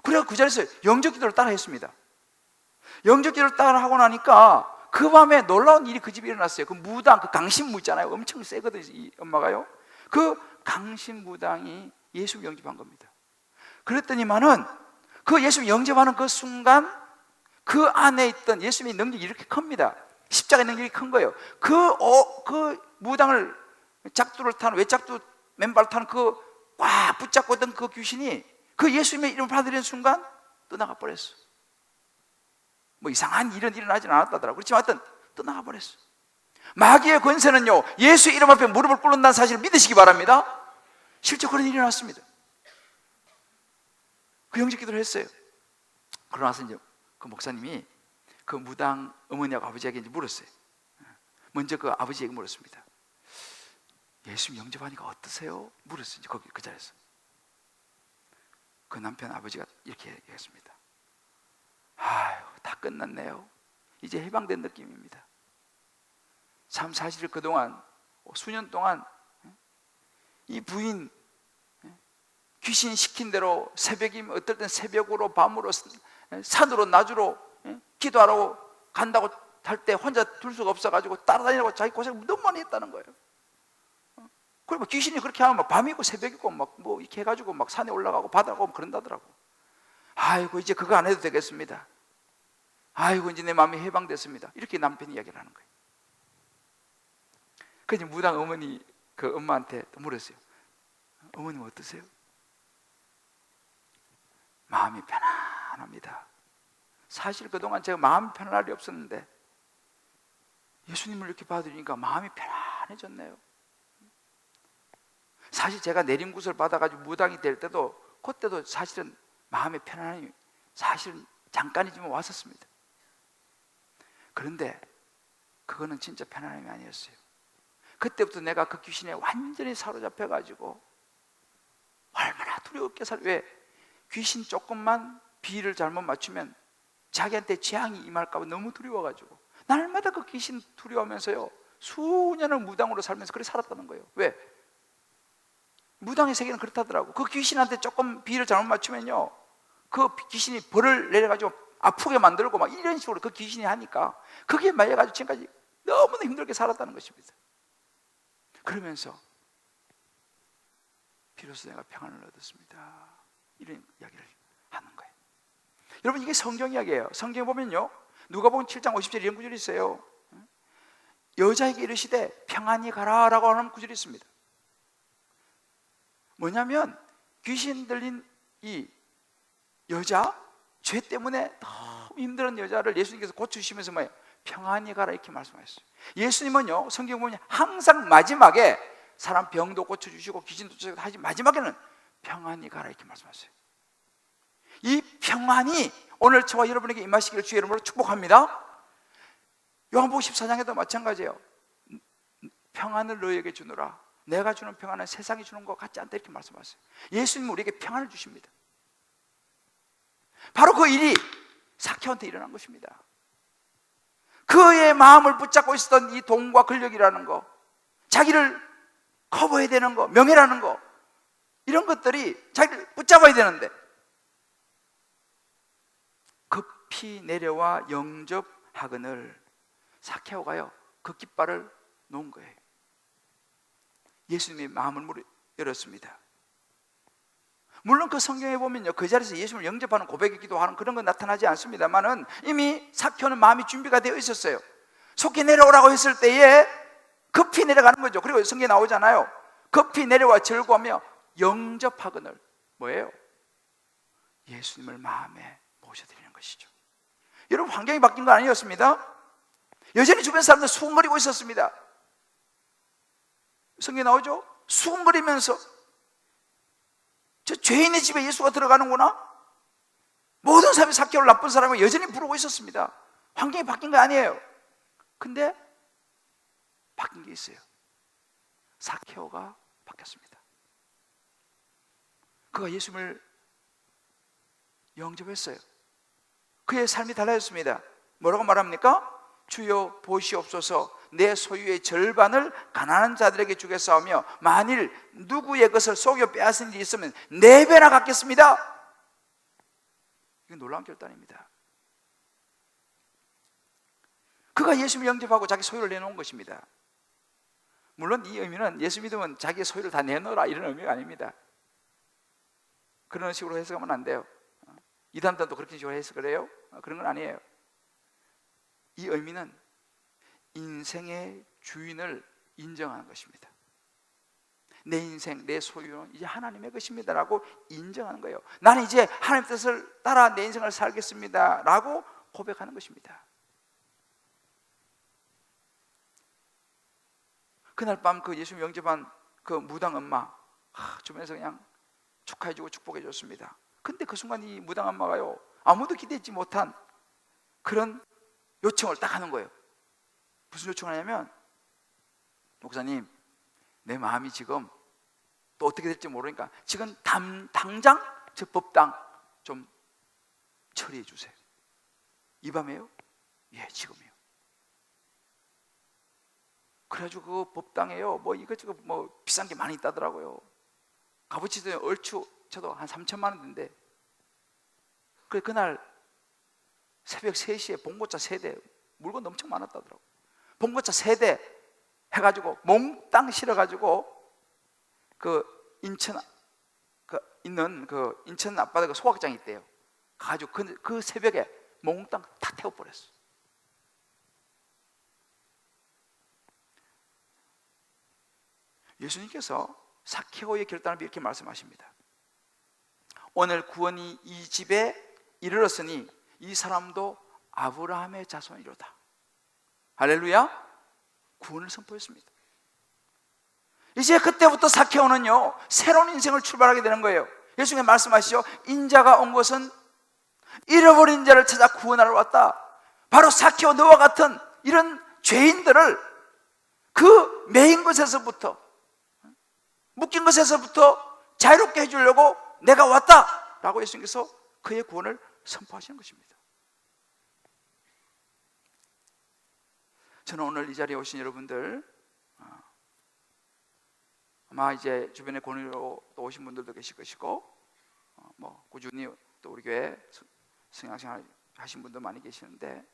그래서 그 자리에서 영적 기도를 따라 했습니다. 영적 기도를 따라 하고 나니까 그 밤에 놀라운 일이 그 집에 일어났어요. 그 무당, 그 강신무 있잖아요. 엄청 세거든요, 이 엄마가요. 그 강신무당이 예수 영접한 겁니다. 그랬더니만은 그 예수 영접하는 그 순간 그 안에 있던 예수님의 능력이 이렇게 큽니다. 십자가의 능력이 큰 거예요. 그 무당을 작두를 타는, 외작두 맨발 타는 그 꽉 붙잡고 있던 그 귀신이 그 예수님의 이름을 받아들이는 순간 떠나가 버렸어. 이상한 일은 일어나진 않았다더라고. 그렇지만 하여튼 떠나가 버렸어. 마귀의 권세는요, 예수 이름 앞에 무릎을 꿇는다는 사실을 믿으시기 바랍니다. 실제 그런 일이 일어났습니다. 그 영적 기도를 했어요. 그러고 나서 이제 그 목사님이 그 무당 어머니하고 아버지에게 이제 물었어요. 먼저 그 아버지에게 물었습니다. 예수 영접하니까 어떠세요? 물었어요. 이제 거기 그 자리에서. 그 남편 아버지가 이렇게 얘기했습니다. 아유, 다 끝났네요. 이제 해방된 느낌입니다. 참 사실 그동안 수년 동안 이 부인 귀신 시킨 대로 새벽이면 어떨 땐 새벽으로 밤으로 산으로 나주로 기도하러 간다고 할 때 혼자 둘 수가 없어가지고 따라다니라고 자기 고생 너무 많이 했다는 거예요. 그리고 귀신이 그렇게 하면 밤이고 새벽이고 이렇게 해가지고 산에 올라가고 바다 가고 그런다더라고. 아이고 이제 그거 안 해도 되겠습니다. 아이고 이제 내 마음이 해방됐습니다. 이렇게 남편이 이야기를 하는 거예요. 그래서 무당 어머니 그 엄마한테 또 물었어요. 어머님 어떠세요? 마음이 편안합니다. 사실 그동안 제가 마음이 편안할 리 없었는데 예수님을 이렇게 받으니까 마음이 편안해졌네요. 사실 제가 내림굿을 받아가지고 무당이 될 때도 그때도 사실은 마음의 편안함이 사실은 잠깐이지만 왔었습니다. 그런데 그거는 진짜 편안함이 아니었어요. 그때부터 내가 그 귀신에 완전히 사로잡혀가지고 얼마나 두렵게 왜 귀신 조금만 비를 잘못 맞추면 자기한테 재앙이 임할까 봐 너무 두려워가지고 날마다 그 귀신 두려워하면서요 수년을 무당으로 살면서 그렇게 살았다는 거예요. 왜? 무당의 세계는 그렇다더라고. 그 귀신한테 조금 비를 잘못 맞추면요 그 귀신이 벌을 내려가지고 아프게 만들고 막 이런 식으로 그 귀신이 하니까 그게 말려가지고 지금까지 너무나 힘들게 살았다는 것입니다. 그러면서 비로소 내가 평안을 얻었습니다. 이런 이야기를 하는 거예요. 여러분 이게 성경 이야기예요. 성경에 보면요 누가복음 7장 50절 이런 구절이 있어요. 여자에게 이르시되 평안히 가라라고 하는 구절이 있습니다. 뭐냐면 귀신 들린 이 여자, 죄 때문에 너무 힘든 여자를 예수님께서 고쳐주시면서 뭐예요? 평안히 가라 이렇게 말씀하셨어요. 예수님은요, 성경 보면 항상 마지막에 사람 병도 고쳐주시고 귀신도 쫓아주시고 하지, 마지막에는 평안히 가라 이렇게 말씀하셨어요. 이 평안이 오늘 저와 여러분에게 임하시기를 주의 이름으로 축복합니다. 요한복음 14장에도 마찬가지예요. 평안을 너희에게 주노라. 내가 주는 평안은 세상이 주는 것 같지 않다 이렇게 말씀하셨어요. 예수님은 우리에게 평안을 주십니다. 바로 그 일이 삭개오한테 일어난 것입니다. 그의 마음을 붙잡고 있었던 이 돈과 권력이라는 거, 자기를 커버해야 되는 거, 명예라는 거, 이런 것들이 자기를 붙잡아야 되는데 급히 내려와 영접하거늘 삭개오가요 그 깃발을 놓은 거예요. 예수님의 마음을 열었습니다. 물론 그 성경에 보면요, 그 자리에서 예수님을 영접하는 고백의 기도하는 그런 건 나타나지 않습니다만은 이미 삭개오는 마음이 준비가 되어 있었어요. 속히 내려오라고 했을 때에 급히 내려가는 거죠. 그리고 성경에 나오잖아요. 급히 내려와 절구하며 영접하거늘, 뭐예요? 예수님을 마음에 모셔드리는 것이죠. 여러분, 환경이 바뀐 건 아니었습니다. 여전히 주변 사람들 수군거리고 있었습니다. 성경에 나오죠? 수군거리면서 저 죄인의 집에 예수가 들어가는구나? 모든 사람이 삭개오를 나쁜 사람을 여전히 부르고 있었습니다. 환경이 바뀐 거 아니에요. 근데 바뀐 게 있어요. 삭개오가 바뀌었습니다. 그가 예수님을 영접했어요. 그의 삶이 달라졌습니다. 뭐라고 말합니까? 주여 보시옵소서, 내 소유의 절반을 가난한 자들에게 주겠사오며 만일 누구의 것을 속여 빼앗은 일이 있으면 4배나 갚겠습니다. 이건 놀라운 결단입니다. 그가 예수님을 영접하고 자기 소유를 내놓은 것입니다. 물론 이 의미는 예수 믿으면 자기의 소유를 다 내놓으라 이런 의미가 아닙니다. 그런 식으로 해석하면 안 돼요. 이단도 그렇게 식으로 해석을 해요? 그런 건 아니에요. 이 의미는 인생의 주인을 인정하는 것입니다. 내 인생, 내 소유는 이제 하나님의 것입니다 라고 인정하는 거예요. 나는 이제 하나님의 뜻을 따라 내 인생을 살겠습니다 라고 고백하는 것입니다. 그날 밤 그 예수님 영접한 그 무당 엄마, 주변에서 그냥 축하해주고 축복해줬습니다. 근데 그 순간 이 무당 엄마가요, 아무도 기대했지 못한 그런 요청을 딱 하는 거예요. 무슨 요청을 하냐면, 목사님, 내 마음이 지금 또 어떻게 될지 모르니까 지금 당장 저 법당 좀 처리해 주세요. 이 밤에요? 예, 지금이요. 그래가지고 그 법당에요, 뭐 이것저것 뭐 비싼 게 많이 있다더라고요. 값어치도 얼추 저도 한 3천만 원인데, 그날 새벽 3시에 봉고차 3대, 물건 엄청 많았다더라고요. 봉고차 3대 해가지고 몽땅 실어가지고 그 인천 있는 그 인천 앞바다 그 소각장이 있대요. 가지고 그 새벽에 몽땅 다 태워버렸어. 예수님께서 삭개오의 결단을 이렇게 말씀하십니다. 오늘 구원이 이 집에 이르렀으니 이 사람도 아브라함의 자손이로다. 할렐루야. 구원을 선포했습니다. 이제 그때부터 삭개오는요 새로운 인생을 출발하게 되는 거예요. 예수님이 말씀하시죠. 인자가 온 것은 잃어버린 자를 찾아 구원하러 왔다. 바로 삭개오 너와 같은 이런 죄인들을 그 매인 것에서부터, 묶인 것에서부터 자유롭게 해주려고 내가 왔다 라고 예수님께서 그의 구원을 선포하시는 것입니다. 저는 오늘 이 자리에 오신 여러분들, 아마 이제 주변에 권위로 또 오신 분들도 계실 것이고, 뭐 꾸준히 또 우리 교회 신앙생활 하신 분도 많이 계시는데,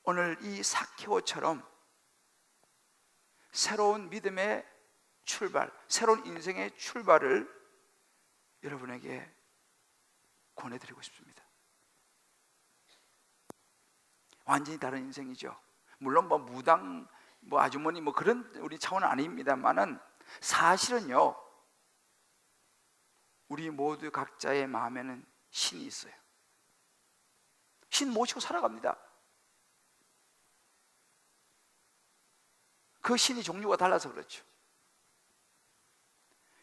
오늘 이 삭개오처럼 새로운 믿음의 출발, 새로운 인생의 출발을 여러분에게 권해드리고 싶습니다. 완전히 다른 인생이죠. 물론 뭐 무당, 뭐 아주머니 뭐 그런 우리 차원은 아닙니다만은 사실은요, 우리 모두 각자의 마음에는 신이 있어요. 신 모시고 살아갑니다. 그 신이 종류가 달라서 그렇죠.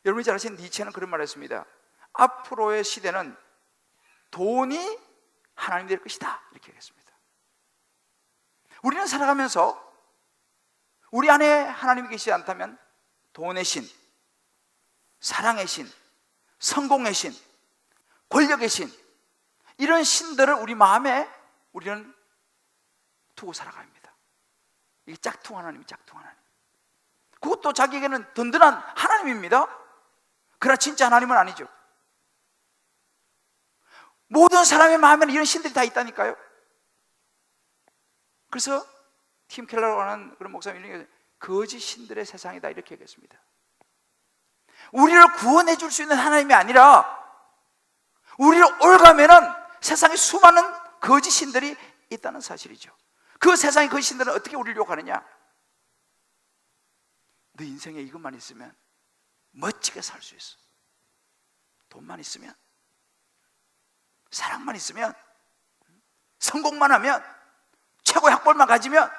여러분이 잘 아시는 니체는 그런 말을 했습니다. 앞으로의 시대는 돈이 하나님 될 것이다, 이렇게 얘기했습니다. 우리는 살아가면서 우리 안에 하나님이 계시지 않다면 돈의 신, 사랑의 신, 성공의 신, 권력의 신, 이런 신들을 우리 마음에 우리는 두고 살아갑니다. 이게 짝퉁 하나님이 짝퉁 하나님. 그것도 자기에게는 든든한 하나님입니다. 그러나 진짜 하나님은 아니죠. 모든 사람의 마음에는 이런 신들이 다 있다니까요. 그래서 팀 켈러라고 하는 그런 목사님이 거짓 신들의 세상이다, 이렇게 얘기했습니다. 우리를 구원해 줄 수 있는 하나님이 아니라 우리를 올가매는 세상에 수많은 거짓 신들이 있다는 사실이죠. 그 세상의 거짓 신들은 어떻게 우리를 유혹하느냐? 너 인생에 이것만 있으면 멋지게 살 수 있어. 돈만 있으면, 사랑만 있으면, 성공만 하면, 최고의 학벌만 가지면,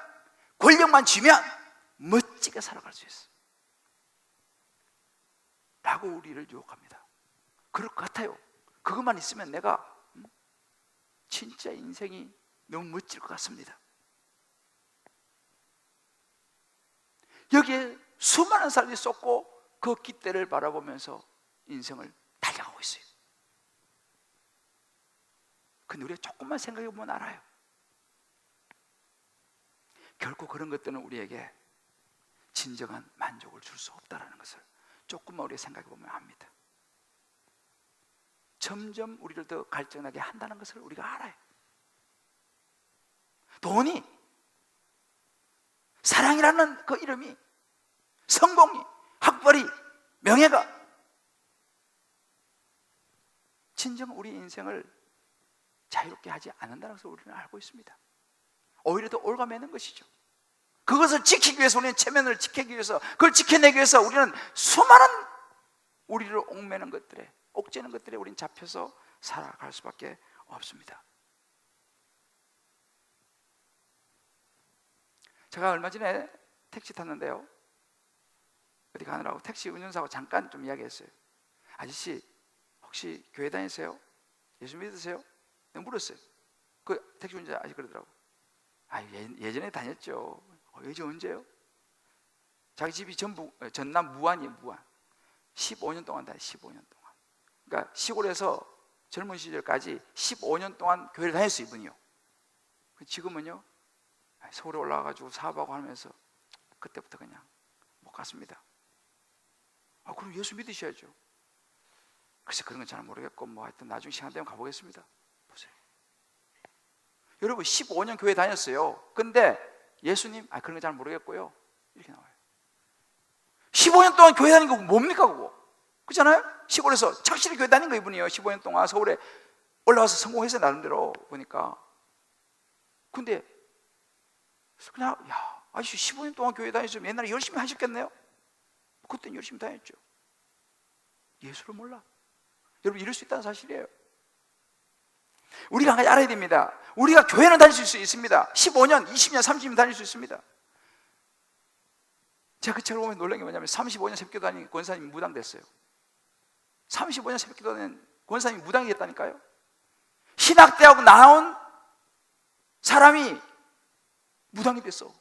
권력만 쥐면 멋지게 살아갈 수 있어 라고 우리를 유혹합니다. 그럴 것 같아요. 그것만 있으면 내가 진짜 인생이 너무 멋질 것 같습니다. 여기에 수많은 사람들이 쏟고 그 깃대를 바라보면서 인생을 달려가고 있어요. 근데 우리가 조금만 생각해 보면 알아요. 결코 그런 것들은 우리에게 진정한 만족을 줄 수 없다는 것을 조금만 우리가 생각해 보면 압니다. 점점 우리를 더 갈증나게 한다는 것을 우리가 알아요. 돈이, 사랑이라는 그 이름이, 성공이, 학벌이, 명예가 진정 우리 인생을 자유롭게 하지 않는다는 것을 우리는 알고 있습니다. 오히려 더 올가매는 것이죠. 그것을 지키기 위해서, 우리는 체면을 지키기 위해서, 그걸 지켜내기 위해서 우리는 수많은 우리를 옥매는 것들에, 옥죄는 것들에 우리는 잡혀서 살아갈 수밖에 없습니다. 제가 얼마 전에 택시 탔는데요, 어디 가느라고 택시 운전사하고 잠깐 좀 이야기했어요. 아저씨, 혹시 교회 다니세요? 예수 믿으세요? 내가 물었어요. 그 택시 운전사 아저씨 그러더라고. 예전에 다녔죠. 예전 언제요? 자기 집이 전남 무안이에요. 무안. 15년 동안 다녔어요. 15년 동안. 그러니까 시골에서 젊은 시절까지 15년 동안 교회를 다녔어요, 이분이요. 지금은요, 서울에 올라와가지고 사업하고 하면서 그때부터 그냥 못 갔습니다. 그럼 예수 믿으셔야죠. 글쎄, 그런 건 잘 모르겠고, 하여튼 나중에 시간 되면 가보겠습니다. 보세요. 여러분, 15년 교회 다녔어요. 근데 예수님, 그런 건 잘 모르겠고요, 이렇게 나와요. 15년 동안 교회 다닌 거 뭡니까 그거? 그렇잖아요? 시골에서 착실히 교회 다닌 거 이분이에요. 15년 동안 서울에 올라와서 성공해서 나름대로 보니까. 근데 그냥 아저씨 15년 동안 교회 다녔으면 옛날에 열심히 하셨겠네요? 그때는 열심히 다녔죠. 예수를 몰라. 여러분, 이럴 수 있다는 사실이에요. 우리가 한 가지 알아야 됩니다. 우리가 교회는 다닐 수 있습니다. 15년, 20년, 30년 다닐 수 있습니다. 제가 그 책을 보면 놀란 게 뭐냐면 35년 새벽기도 다닌 권사님이 무당됐어요. 35년 새벽기도 다닌 권사님이 무당이 됐다니까요. 신학대학 나온 사람이 무당이 됐어.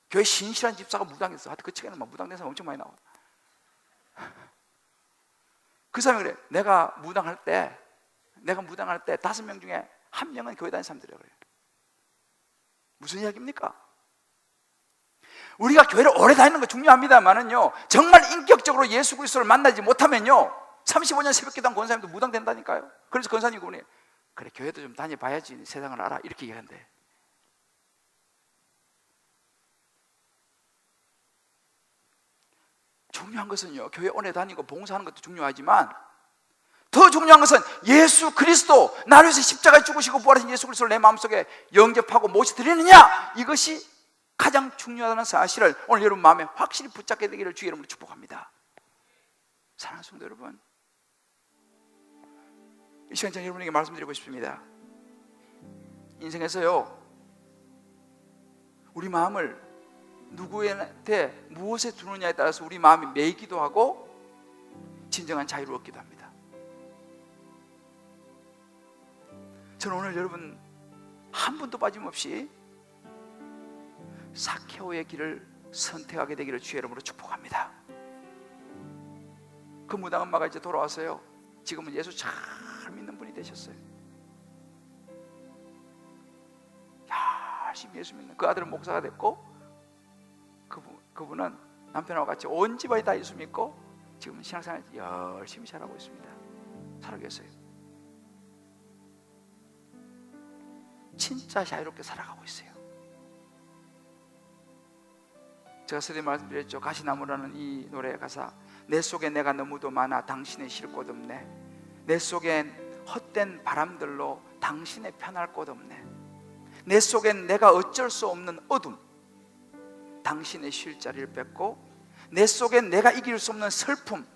교회 신실한 집사가 무당했어. 하여튼 그 책에는 무당된 사람 엄청 많이 나와. 그 사람이 그래. 내가 무당할 때 5명 중에 1명은 교회 다니는 사람들이라고 그래요. 무슨 이야기입니까? 우리가 교회를 오래 다니는 거 중요합니다만은요, 정말 인격적으로 예수 그리스도를 만나지 못하면요, 35년 새벽기도 한 권사님도 무당된다니까요. 그래서 권사님이 그러네. 그래, 교회도 좀 다녀봐야지 세상을 알아, 이렇게 얘기하는데, 중요한 것은요, 교회 오래 다니고 봉사하는 것도 중요하지만 더 중요한 것은 예수 그리스도, 나를 위해서 십자가에 죽으시고 부활하신 예수 그리스도를 내 마음속에 영접하고 모셔드리느냐, 이것이 가장 중요하다는 사실을 오늘 여러분 마음에 확실히 붙잡게 되기를 주의 이름으로 축복합니다. 사랑하는 성도 여러분, 이 시간 저는 여러분에게 말씀드리고 싶습니다. 인생에서요, 우리 마음을 누구한테 무엇에 두느냐에 따라서 우리 마음이 매이기도 하고 진정한 자유를 얻기도 합니다. 저는 오늘 여러분 한 분도 빠짐없이 사케오의 길을 선택하게 되기를 주의 이름으로 축복합니다. 그 무당 엄마가 이제 돌아와서요, 지금은 예수 잘 믿는 분이 되셨어요. 열심히 예수 믿는 그 아들은 목사가 됐고, 그분은 남편하고 같이 온 집안이 다 예수 믿고 지금 신앙생활 열심히 잘하고 있습니다. 살아고 계세요. 진짜 자유롭게 살아가고 있어요. 제가 서두에 말씀드렸죠. 가시나무라는 이 노래의 가사, 내 속에 내가 너무도 많아 당신의 쉴 곳 없네. 내 속엔 헛된 바람들로 당신의 편할 곳 없네. 내 속엔 내가 어쩔 수 없는 어둠, 당신의 쉴 자리를 뺏고, 내 속엔 내가 이길 수 없는 슬픔,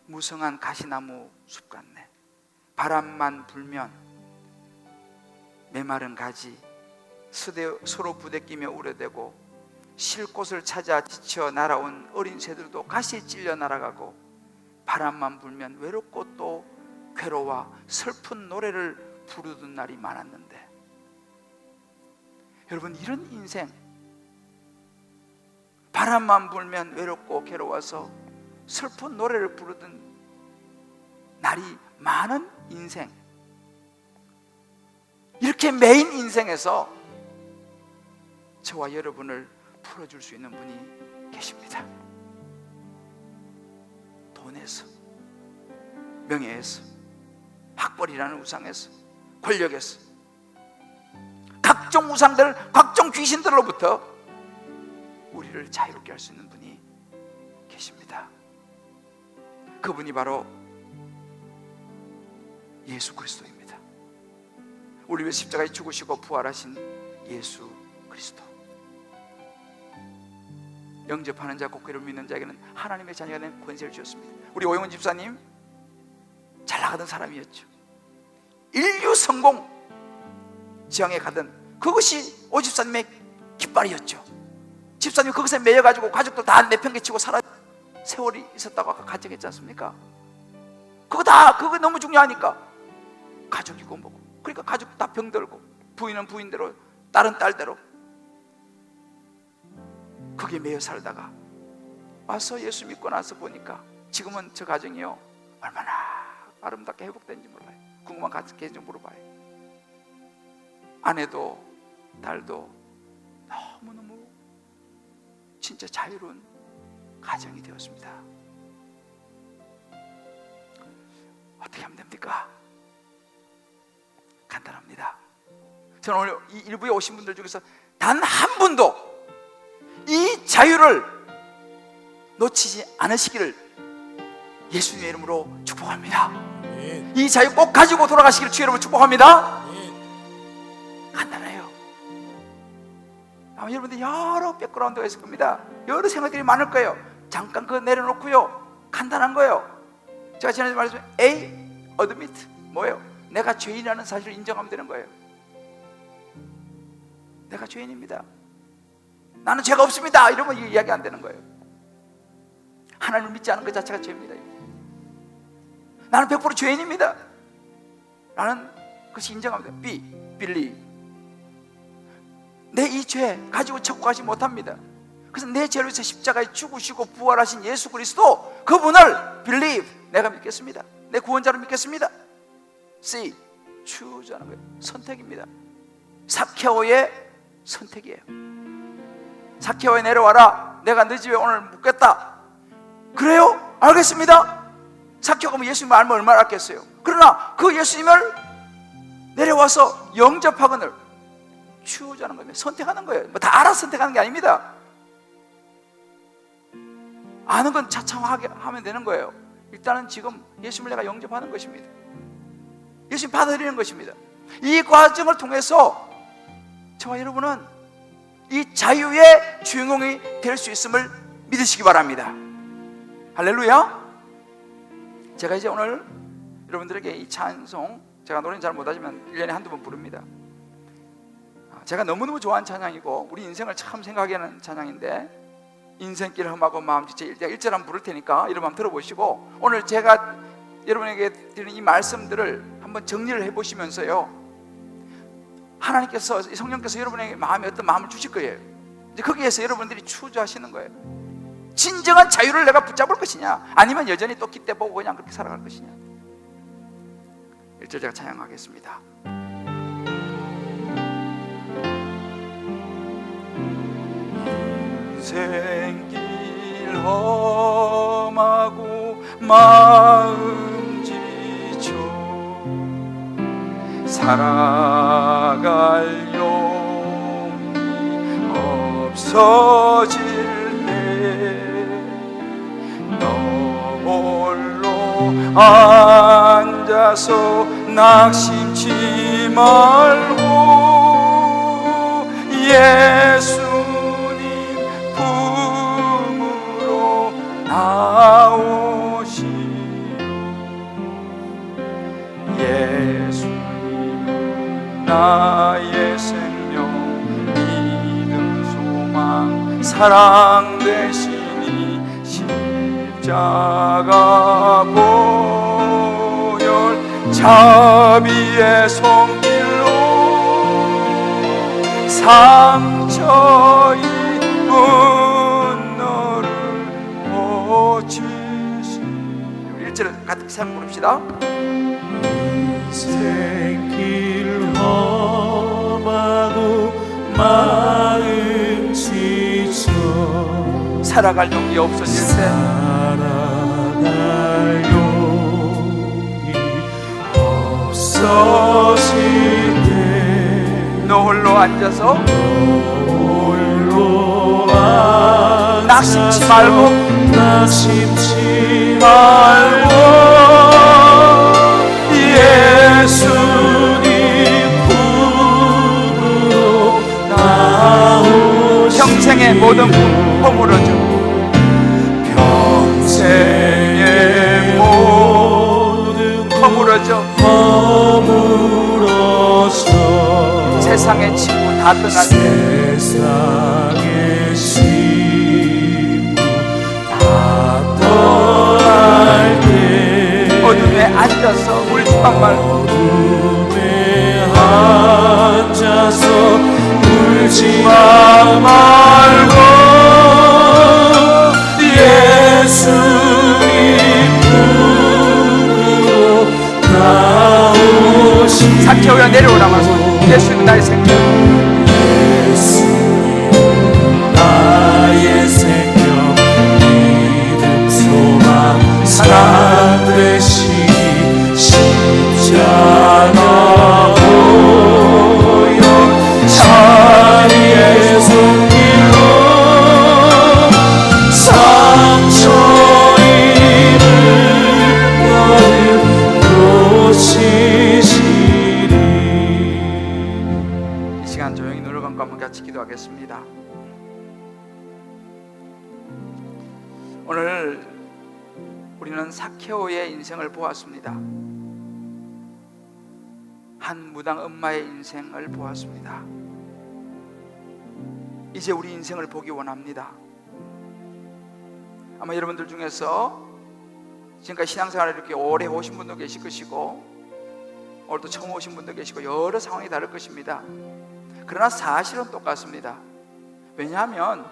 무성한 가시나무 숲 같네. 바람만 불면 메마른 가지 서로 부대끼며 우려대고, 쉴 곳을 찾아 지쳐 날아온 어린 새들도 가시에 찔려 날아가고, 바람만 불면 외롭고 또 괴로워 슬픈 노래를 부르던 날이 많았는데, 여러분 이런 인생, 바람만 불면 외롭고 괴로워서 슬픈 노래를 부르던 날이 많은 인생, 이렇게 매인 인생에서 저와 여러분을 풀어줄 수 있는 분이 계십니다. 돈에서, 명예에서, 학벌이라는 우상에서, 권력에서, 각종 우상들, 각종 귀신들로부터 우리를 자유롭게 할 수 있는 분이 계십니다. 그분이 바로 예수 그리스도입니다. 우리 위해 십자가에 죽으시고 부활하신 예수 그리스도. 영접하는 자, 곧 그를 믿는 자에게는 하나님의 자녀가 된 권세를 주었습니다. 우리 오영훈 집사님 잘 나가던 사람이었죠. 인류 성공 지향에 가던 그것이 오 집사님의 깃발이었죠. 집사님 거기서 매여가지고 가족들 다 내팽개치고 살아 세월이 있었다고 아까 가정했지 않습니까? 그거 너무 중요하니까 가족이고 뭐고, 그러니까 가족 다 병들고, 부인은 부인대로, 딸은 딸대로 거기에 매여 살다가 와서 예수 믿고 나서 보니까 지금은 저 가정이요 얼마나 아름답게 회복된지 몰라요. 궁금한 가족이 좀 물어봐요. 아내도 딸도 너무너무 진짜 자유로운 가정이 되었습니다. 어떻게 하면 됩니까? 간단합니다. 저는 오늘 이 일부에 오신 분들 중에서 단 한 분도 이 자유를 놓치지 않으시기를 예수님의 이름으로 축복합니다. 이 자유 꼭 가지고 돌아가시기를 주의 이름으로 축복합니다. 간단해요. 아마 여러분들 여러 백그라운드가 있을 겁니다. 여러 생각들이 많을 거예요. 잠깐 그거 내려놓고요, 간단한 거예요. 제가 지난주에 말했지만 A, admit, 뭐예요? 내가 죄인이라는 사실을 인정하면 되는 거예요. 내가 죄인입니다. 나는 죄가 없습니다. 이러면 이야기 안 되는 거예요. 하나님을 믿지 않은 것 자체가 죄입니다. 나는 100% 죄인입니다. 나는 그것이 인정합니다. B, believe. 내 이 죄 가지고 척구하지 못합니다. 그래서 내 죄를 위해서 십자가에 죽으시고 부활하신 예수 그리스도, 그분을 believe, 내가 믿겠습니다. 내 구원자로 믿겠습니다. C, choose 하는 거예요. 선택입니다. 사케오의 선택이에요. 사케오에 내려와라. 내가 너 집에 오늘 묵겠다. 그래요? 알겠습니다. 사케오가 예수님을 알면 얼마나 알겠어요. 그러나 그 예수님을 내려와서 영접하거늘 추우자는 겁니다. 선택하는 거예요. 뭐 다 알아서 선택하는 게 아닙니다. 아는 건 차참하게 하면 되는 거예요. 일단은 지금 예수님을 내가 영접하는 것입니다. 예수님 받아들이는 것입니다. 이 과정을 통해서 저와 여러분은 이 자유의 주인공이 될 수 있음을 믿으시기 바랍니다. 할렐루야. 제가 이제 오늘 여러분들에게 이 찬송, 제가 노래는 잘 못하지만 1년에 한두 번 부릅니다. 제가 너무너무 좋아하는 찬양이고 우리 인생을 참 생각하게 하는 찬양인데, 인생길 험하고 마음 지쳐 1절 한번 부를 테니까 여러분 한번 들어보시고, 오늘 제가 여러분에게 드리는 이 말씀들을 한번 정리를 해보시면서요, 하나님께서, 성령께서 여러분에게 마음에 어떤 마음을 주실 거예요. 이제 거기에서 여러분들이 추구하시는 거예요. 진정한 자유를 내가 붙잡을 것이냐, 아니면 여전히 또 깃대 보고 그냥 그렇게 살아갈 것이냐. 1절 제가 찬양하겠습니다. 인생길 험하고 마음 지쳐 살아갈 용기 없어질 때 너 홀로 앉아서 낙심치 말고 예수님 품으로 나오시오. 예수님 나의 생명, 믿음, 소망, 사랑 되시니 십자가 보혈 자비의 손길로 상처 입은 너를 고치시니. 우리 1절을 같이 한번 부릅시다. 인생길 험하고 마음 지쳐 살아갈 용기 없어질 때 살아갈 용기 없어질 때 너 홀로 앉아서 홀로 낙심치 말고 낙심치 말고 예수님 품으로 나오시오. 평생의 모든 허물어져 평생의 모든 허물어져 허물어져 세상의 친구 다 떠날 때 세상의 친구 다 떠날 때 어둠에 앉아서 울지만 말고 어둠에 앉아서 울지만 말고 예수님 품으로 나오시오. 사케오야 내려오라 마소. 예수는 나의 생명, 예수님 나의 생명, 믿음, 소망, 사랑 되시니 십자가 보혈 자비의 손길로 상처 입은 너를 고치시니. 이 시간 조용히 눈을 감고 한번 같이 기도하겠습니다. 오늘 우리는 사케오의 인생을 보았습니다. 한 무당 엄마의 인생을 보았습니다. 이제 우리 인생을 보기 원합니다. 아마 여러분들 중에서 지금까지 신앙생활을 이렇게 오래 오신 분도 계실 것이고 오늘도 처음 오신 분도 계시고 여러 상황이 다를 것입니다. 그러나 사실은 똑같습니다. 왜냐하면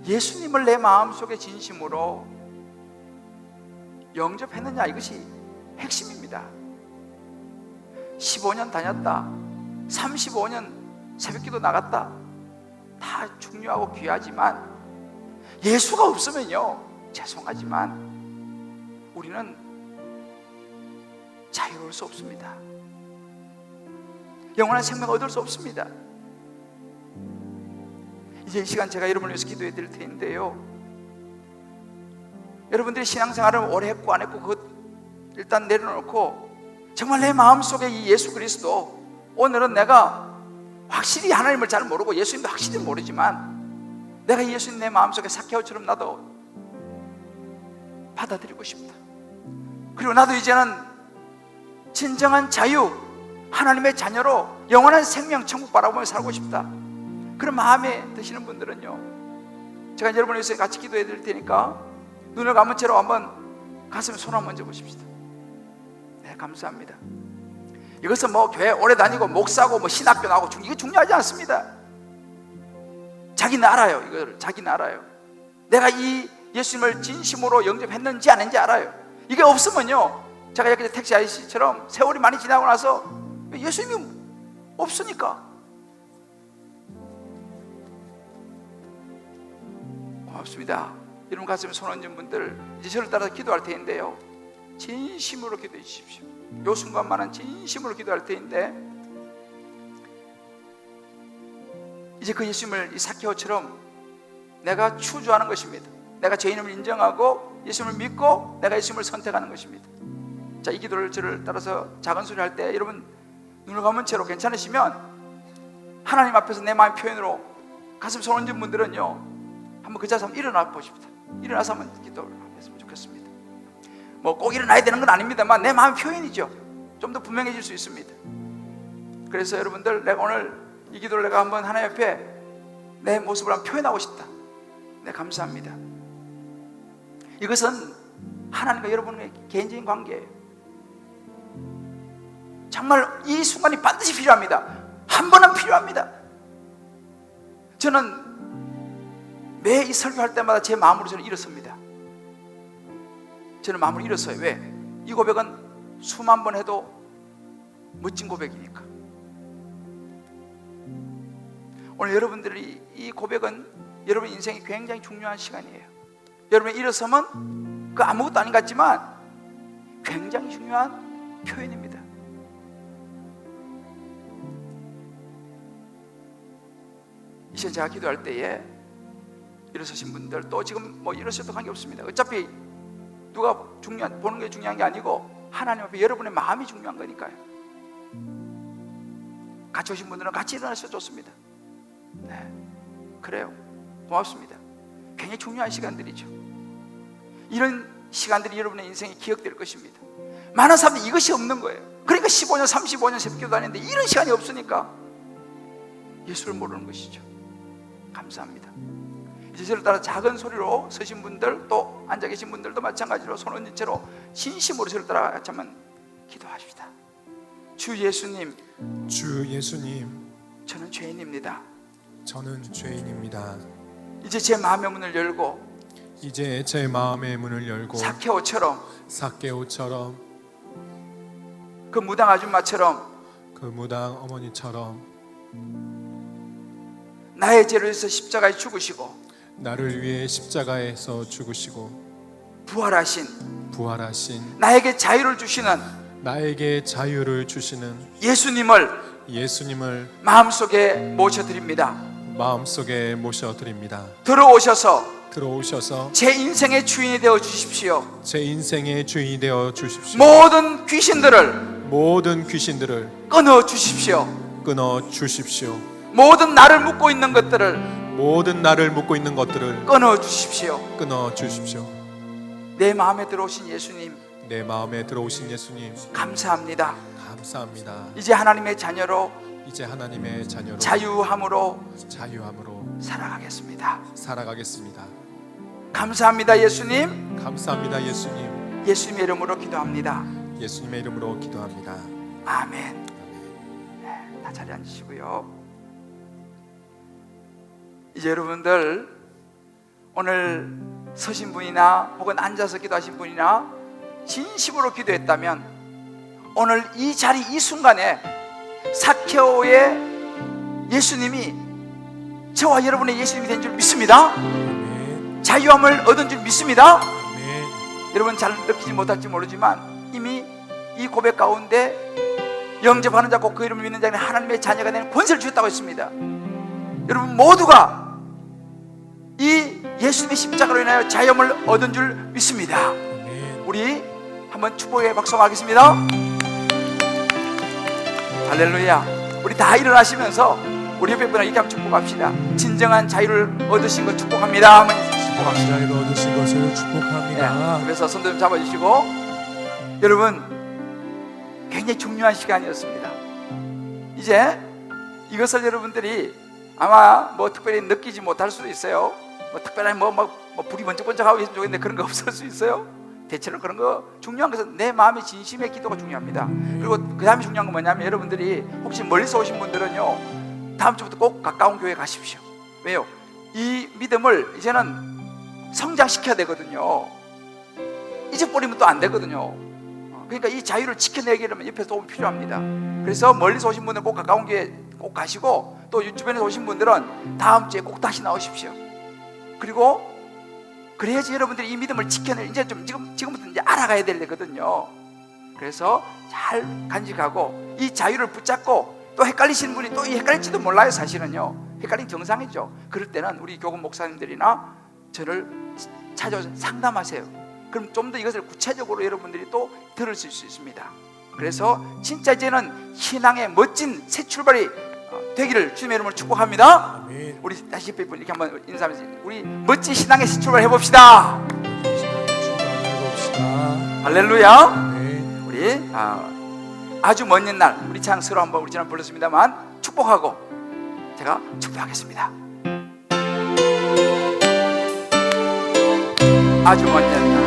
예수님을 내 마음속에 진심으로 영접했느냐, 이것이 핵심입니다. 15년 다녔다, 35년 새벽기도 나갔다, 다 중요하고 귀하지만 예수가 없으면요, 죄송하지만 우리는 자유로울 수 없습니다. 영원한 생명을 얻을 수 없습니다. 이제 이 시간 제가 여러분을 위해서 기도해 드릴 텐데요, 여러분들이 신앙생활을 오래 했고 안 했고 그것 일단 내려놓고 정말 내 마음속에 이 예수 그리스도, 오늘은 내가 확실히 하나님을 잘 모르고 예수님도 확실히 모르지만 내가 예수님 내 마음속에 삭개오처럼 나도 받아들이고 싶다. 그리고 나도 이제는 진정한 자유, 하나님의 자녀로 영원한 생명, 천국 바라보며 살고 싶다. 그런 마음에 드시는 분들은요, 제가 여러분 위해서 같이 기도해 드릴 테니까 눈을 감은 채로 한번 가슴에 손 한번 얹어 보십시다. 네, 감사합니다. 이것은 뭐 교회 오래 다니고 목사고 뭐 신학교 나오고 이게 중요하지 않습니다. 자기는 알아요. 이걸 자기는 알아요. 내가 이 예수님을 진심으로 영접했는지 안 했는지 알아요. 이게 없으면요, 제가 이렇게 택시 아저씨처럼 세월이 많이 지나고 나서 예수님이 없으니까. 고맙습니다. 여러분 가슴에 손 얹은 분들 이제 저를 따라서 기도할 테인데요, 진심으로 기도해 주십시오. 요 순간만은 진심으로 기도할 테인데, 이제 그 예수님을 이 삭개오처럼 내가 추주하는 것입니다. 내가 죄인임을 인정하고 예수님을 믿고 내가 예수님을 선택하는 것입니다. 자, 이 기도를 저를 따라서 작은 소리 할 때 여러분 눈을 감은 채로 괜찮으시면 하나님 앞에서 내 마음의 표현으로 가슴 손 얹은 분들은요, 한번 그 자리에서 한번 일어나 보십시다. 일어나서 한번 기도를 했으면 좋겠습니다. 뭐 꼭 일어나야 되는 건 아닙니다만 내 마음의 표현이죠. 좀 더 분명해질 수 있습니다. 그래서 여러분들, 내가 오늘 이 기도를 내가 한번 하나님 앞에 내 모습을 한번 표현하고 싶다. 네, 감사합니다. 이것은 하나님과 여러분의 개인적인 관계예요. 정말 이 순간이 반드시 필요합니다. 한 번은 필요합니다. 저는 매 이 설교할 때마다 제 마음으로 저는 일어섭니다. 저는 마음을 일었어요. 왜? 이 고백은 수만 번 해도 멋진 고백이니까. 오늘 여러분들이 이 고백은 여러분 인생이 굉장히 중요한 시간이에요. 여러분이 일어서면 그 아무것도 아닌 것 같지만 굉장히 중요한 표현입니다. 이제 제가 기도할 때에 일어서신 분들, 또 지금 뭐 일어서도 관계없습니다. 어차피 누가 보는 게 중요한 게 아니고 하나님 앞에 여러분의 마음이 중요한 거니까요. 같이 오신 분들은 같이 일어나셔도 좋습니다. 네, 그래요. 고맙습니다. 굉장히 중요한 시간들이죠. 이런 시간들이 여러분의 인생에 기억될 것입니다. 많은 사람들이 이것이 없는 거예요. 그러니까 15년, 35년 새벽기도 다니는데 이런 시간이 없으니까 예수를 모르는 것이죠. 감사합니다. 이제 저를 따라 작은 소리로 서신 분들, 또 앉아 계신 분들도 마찬가지로 손 얹은 채로 진심으로 저를 따라 같이 한번 기도하십시다. 주 예수님, 주 예수님, 저는 죄인입니다. 저는 죄인입니다. 이제 제 마음의 문을 열고 이제 제 마음의 문을 열고 삭개오처럼, 삭개오처럼, 그 무당 아줌마처럼 그 무당 어머니처럼 나의 죄를 위해서 십자가에 죽으시고 나를 위해 십자가에서 죽으시고 부활하신 부활하신 나에게 자유를 주시는 나에게 자유를 주시는 예수님을 마음속에 모셔드립니다. 마음속에 모셔드립니다. 들어오셔서 제 인생의 주인이 되어 주십시오. 제 인생의 주인이 되어 주십시오. 모든 귀신들을 끊어 주십시오. 끊어 주십시오. 모든 나를 묶고 있는 것들을 끊어 주십시오. 끊어 주십시오. 내 마음에 들어오신 예수님, 내 마음에 들어오신 예수님, 감사합니다. 감사합니다. 이제 하나님의 자녀로 자유함으로 살아가겠습니다. 감사합니다 예수님. 감사합니다 예수님. 예수님의 이름으로 기도합니다. 예수님의 이름으로 기도합니다. 아멘. 네, 다 자리에 앉으시고요. 이제 여러분들, 오늘 서신 분이나 혹은 앉아서 기도하신 분이나 진심으로 기도했다면 오늘 이 자리, 이 순간에 삭개오의 예수님이 저와 여러분의 예수님이 된 줄 믿습니다. 아멘. 자유함을 얻은 줄 믿습니다. 아멘. 여러분 잘 느끼지 못할지 모르지만 이미 이 고백 가운데 영접하는 자, 곧 그 이름을 믿는 자는 하나님의 자녀가 되는 권세를 주셨다고 했습니다. 여러분 모두가 이 예수님의 십자가로 인하여 자유함을 얻은 줄 믿습니다. 아멘. 우리 한번 축복의 박수 하겠습니다. 할렐루야. 우리 다 일어나시면서 우리 옆에 분을 이렇게 한번 축복합시다. 진정한 자유를 얻으신 것 축복합니다. 한번 축복합시다. 자유를 얻으신 것을 축복합니다. 네, 그래서 손도 좀 잡아주시고, 여러분 굉장히 중요한 시간이었습니다. 이제 이것을 여러분들이 아마 뭐 특별히 느끼지 못할 수도 있어요. 뭐 특별히 뭐 불이 번쩍번쩍하고 있으면 좋겠는데 그런 거 없을 수 있어요. 대체로 그런 거, 중요한 것은 내 마음의 진심의 기도가 중요합니다. 그리고 그 다음에 중요한 건 뭐냐면, 여러분들이 혹시 멀리서 오신 분들은요, 다음 주부터 꼭 가까운 교회 가십시오. 왜요? 이 믿음을 이제는 성장시켜야 되거든요. 잊어버리면 또 안 되거든요. 그러니까 이 자유를 지켜내기려면 옆에서 도움이 필요합니다. 그래서 멀리서 오신 분들은 꼭 가까운 교회 꼭 가시고, 또 주변에서 오신 분들은 다음 주에 꼭 다시 나오십시오. 그리고 그래야지 여러분들이 이 믿음을 지켜낼, 이제 좀 지금부터 이제 알아가야 될 때거든요. 그래서 잘 간직하고 이 자유를 붙잡고, 또 헷갈리시는 분이 또 이 헷갈릴지도 몰라요. 사실은요, 헷갈린 정상이죠. 그럴 때는 우리 교금 목사님들이나 저를 찾아와서 상담하세요. 그럼 좀 더 이것을 구체적으로 여러분들이 또 들을 수 있습니다. 그래서 진짜 이제는 신앙의 멋진 새 출발이 되기를 주님의 이름으로 축복합니다. 아멘. 우리 다시 옆에 분 이렇게 한번 인사하면서 우리 멋진 신앙의 새 출발 해봅시다. 해봅시다. 할렐루야. 네. 우리 아주 먼 옛날, 우리 찬스로 한번 우리 지난 불렀습니다만 축복하고 제가 축복하겠습니다. 아주 먼 옛날,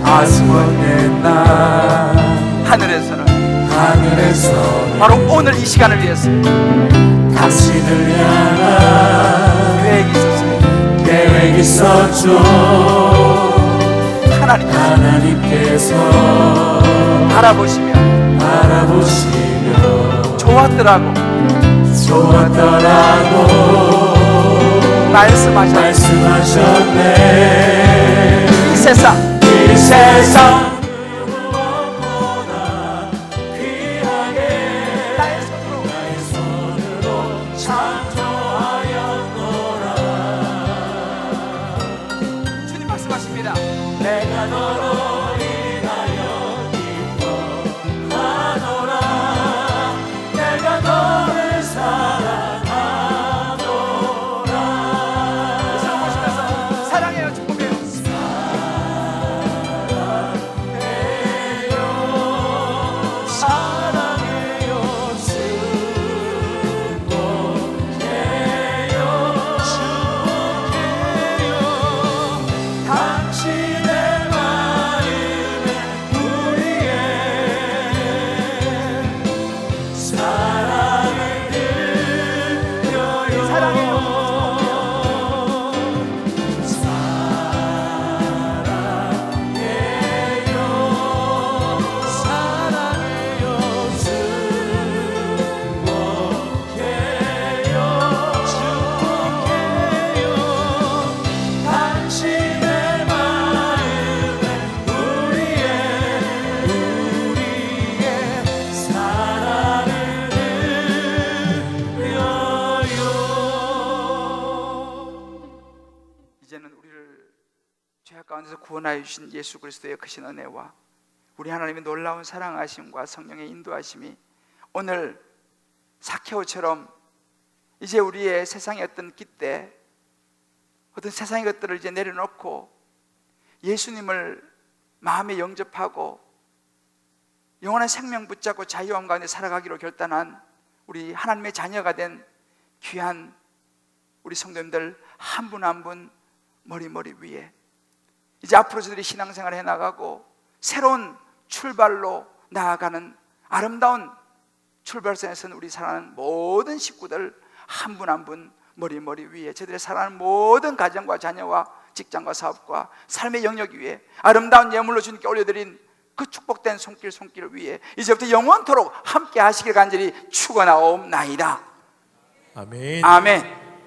아주 먼 옛날 하늘에서는 하늘에서 바로 오늘 이 시간을 위해서 당신을 향한 계획이 있었습니다. 계획이 있었죠. 하나님께서 바라보시며 좋았더라고 말씀하셨네. 이 세상 나의 손으로 창조하였노라. 주님 말씀하십니다. 내가 너로 인하여 기뻐하노라. 내가 너를 사랑하노라. 그래서 보시면서 사랑해요, 축복해요. 이제는 우리를 죄악 가운데서 구원하여 주신 예수 그리스도의 크신 은혜와 우리 하나님의 놀라운 사랑하심과 성령의 인도하심이 오늘 사케오처럼 이제 우리의 세상의 어떤 깃대, 어떤 세상의 것들을 이제 내려놓고 예수님을 마음에 영접하고 영원한 생명 붙잡고 자유함 가운데 살아가기로 결단한 우리 하나님의 자녀가 된 귀한 우리 성도님들 한 분 한 분 머리 위에 이제 앞으로 저들이 신앙생활을 해나가고 새로운 출발로 나아가는 아름다운 출발선에서는 우리 사랑하는 모든 식구들 한 분 한 분 머리 위에 저들의 사랑하는 모든 가정과 자녀와 직장과 사업과 삶의 영역 위에 아름다운 예물로 주님께 올려드린 그 축복된 손길 위에 이제부터 영원토록 함께 하시길 간절히 축원하옵나이다. 아멘. 아멘.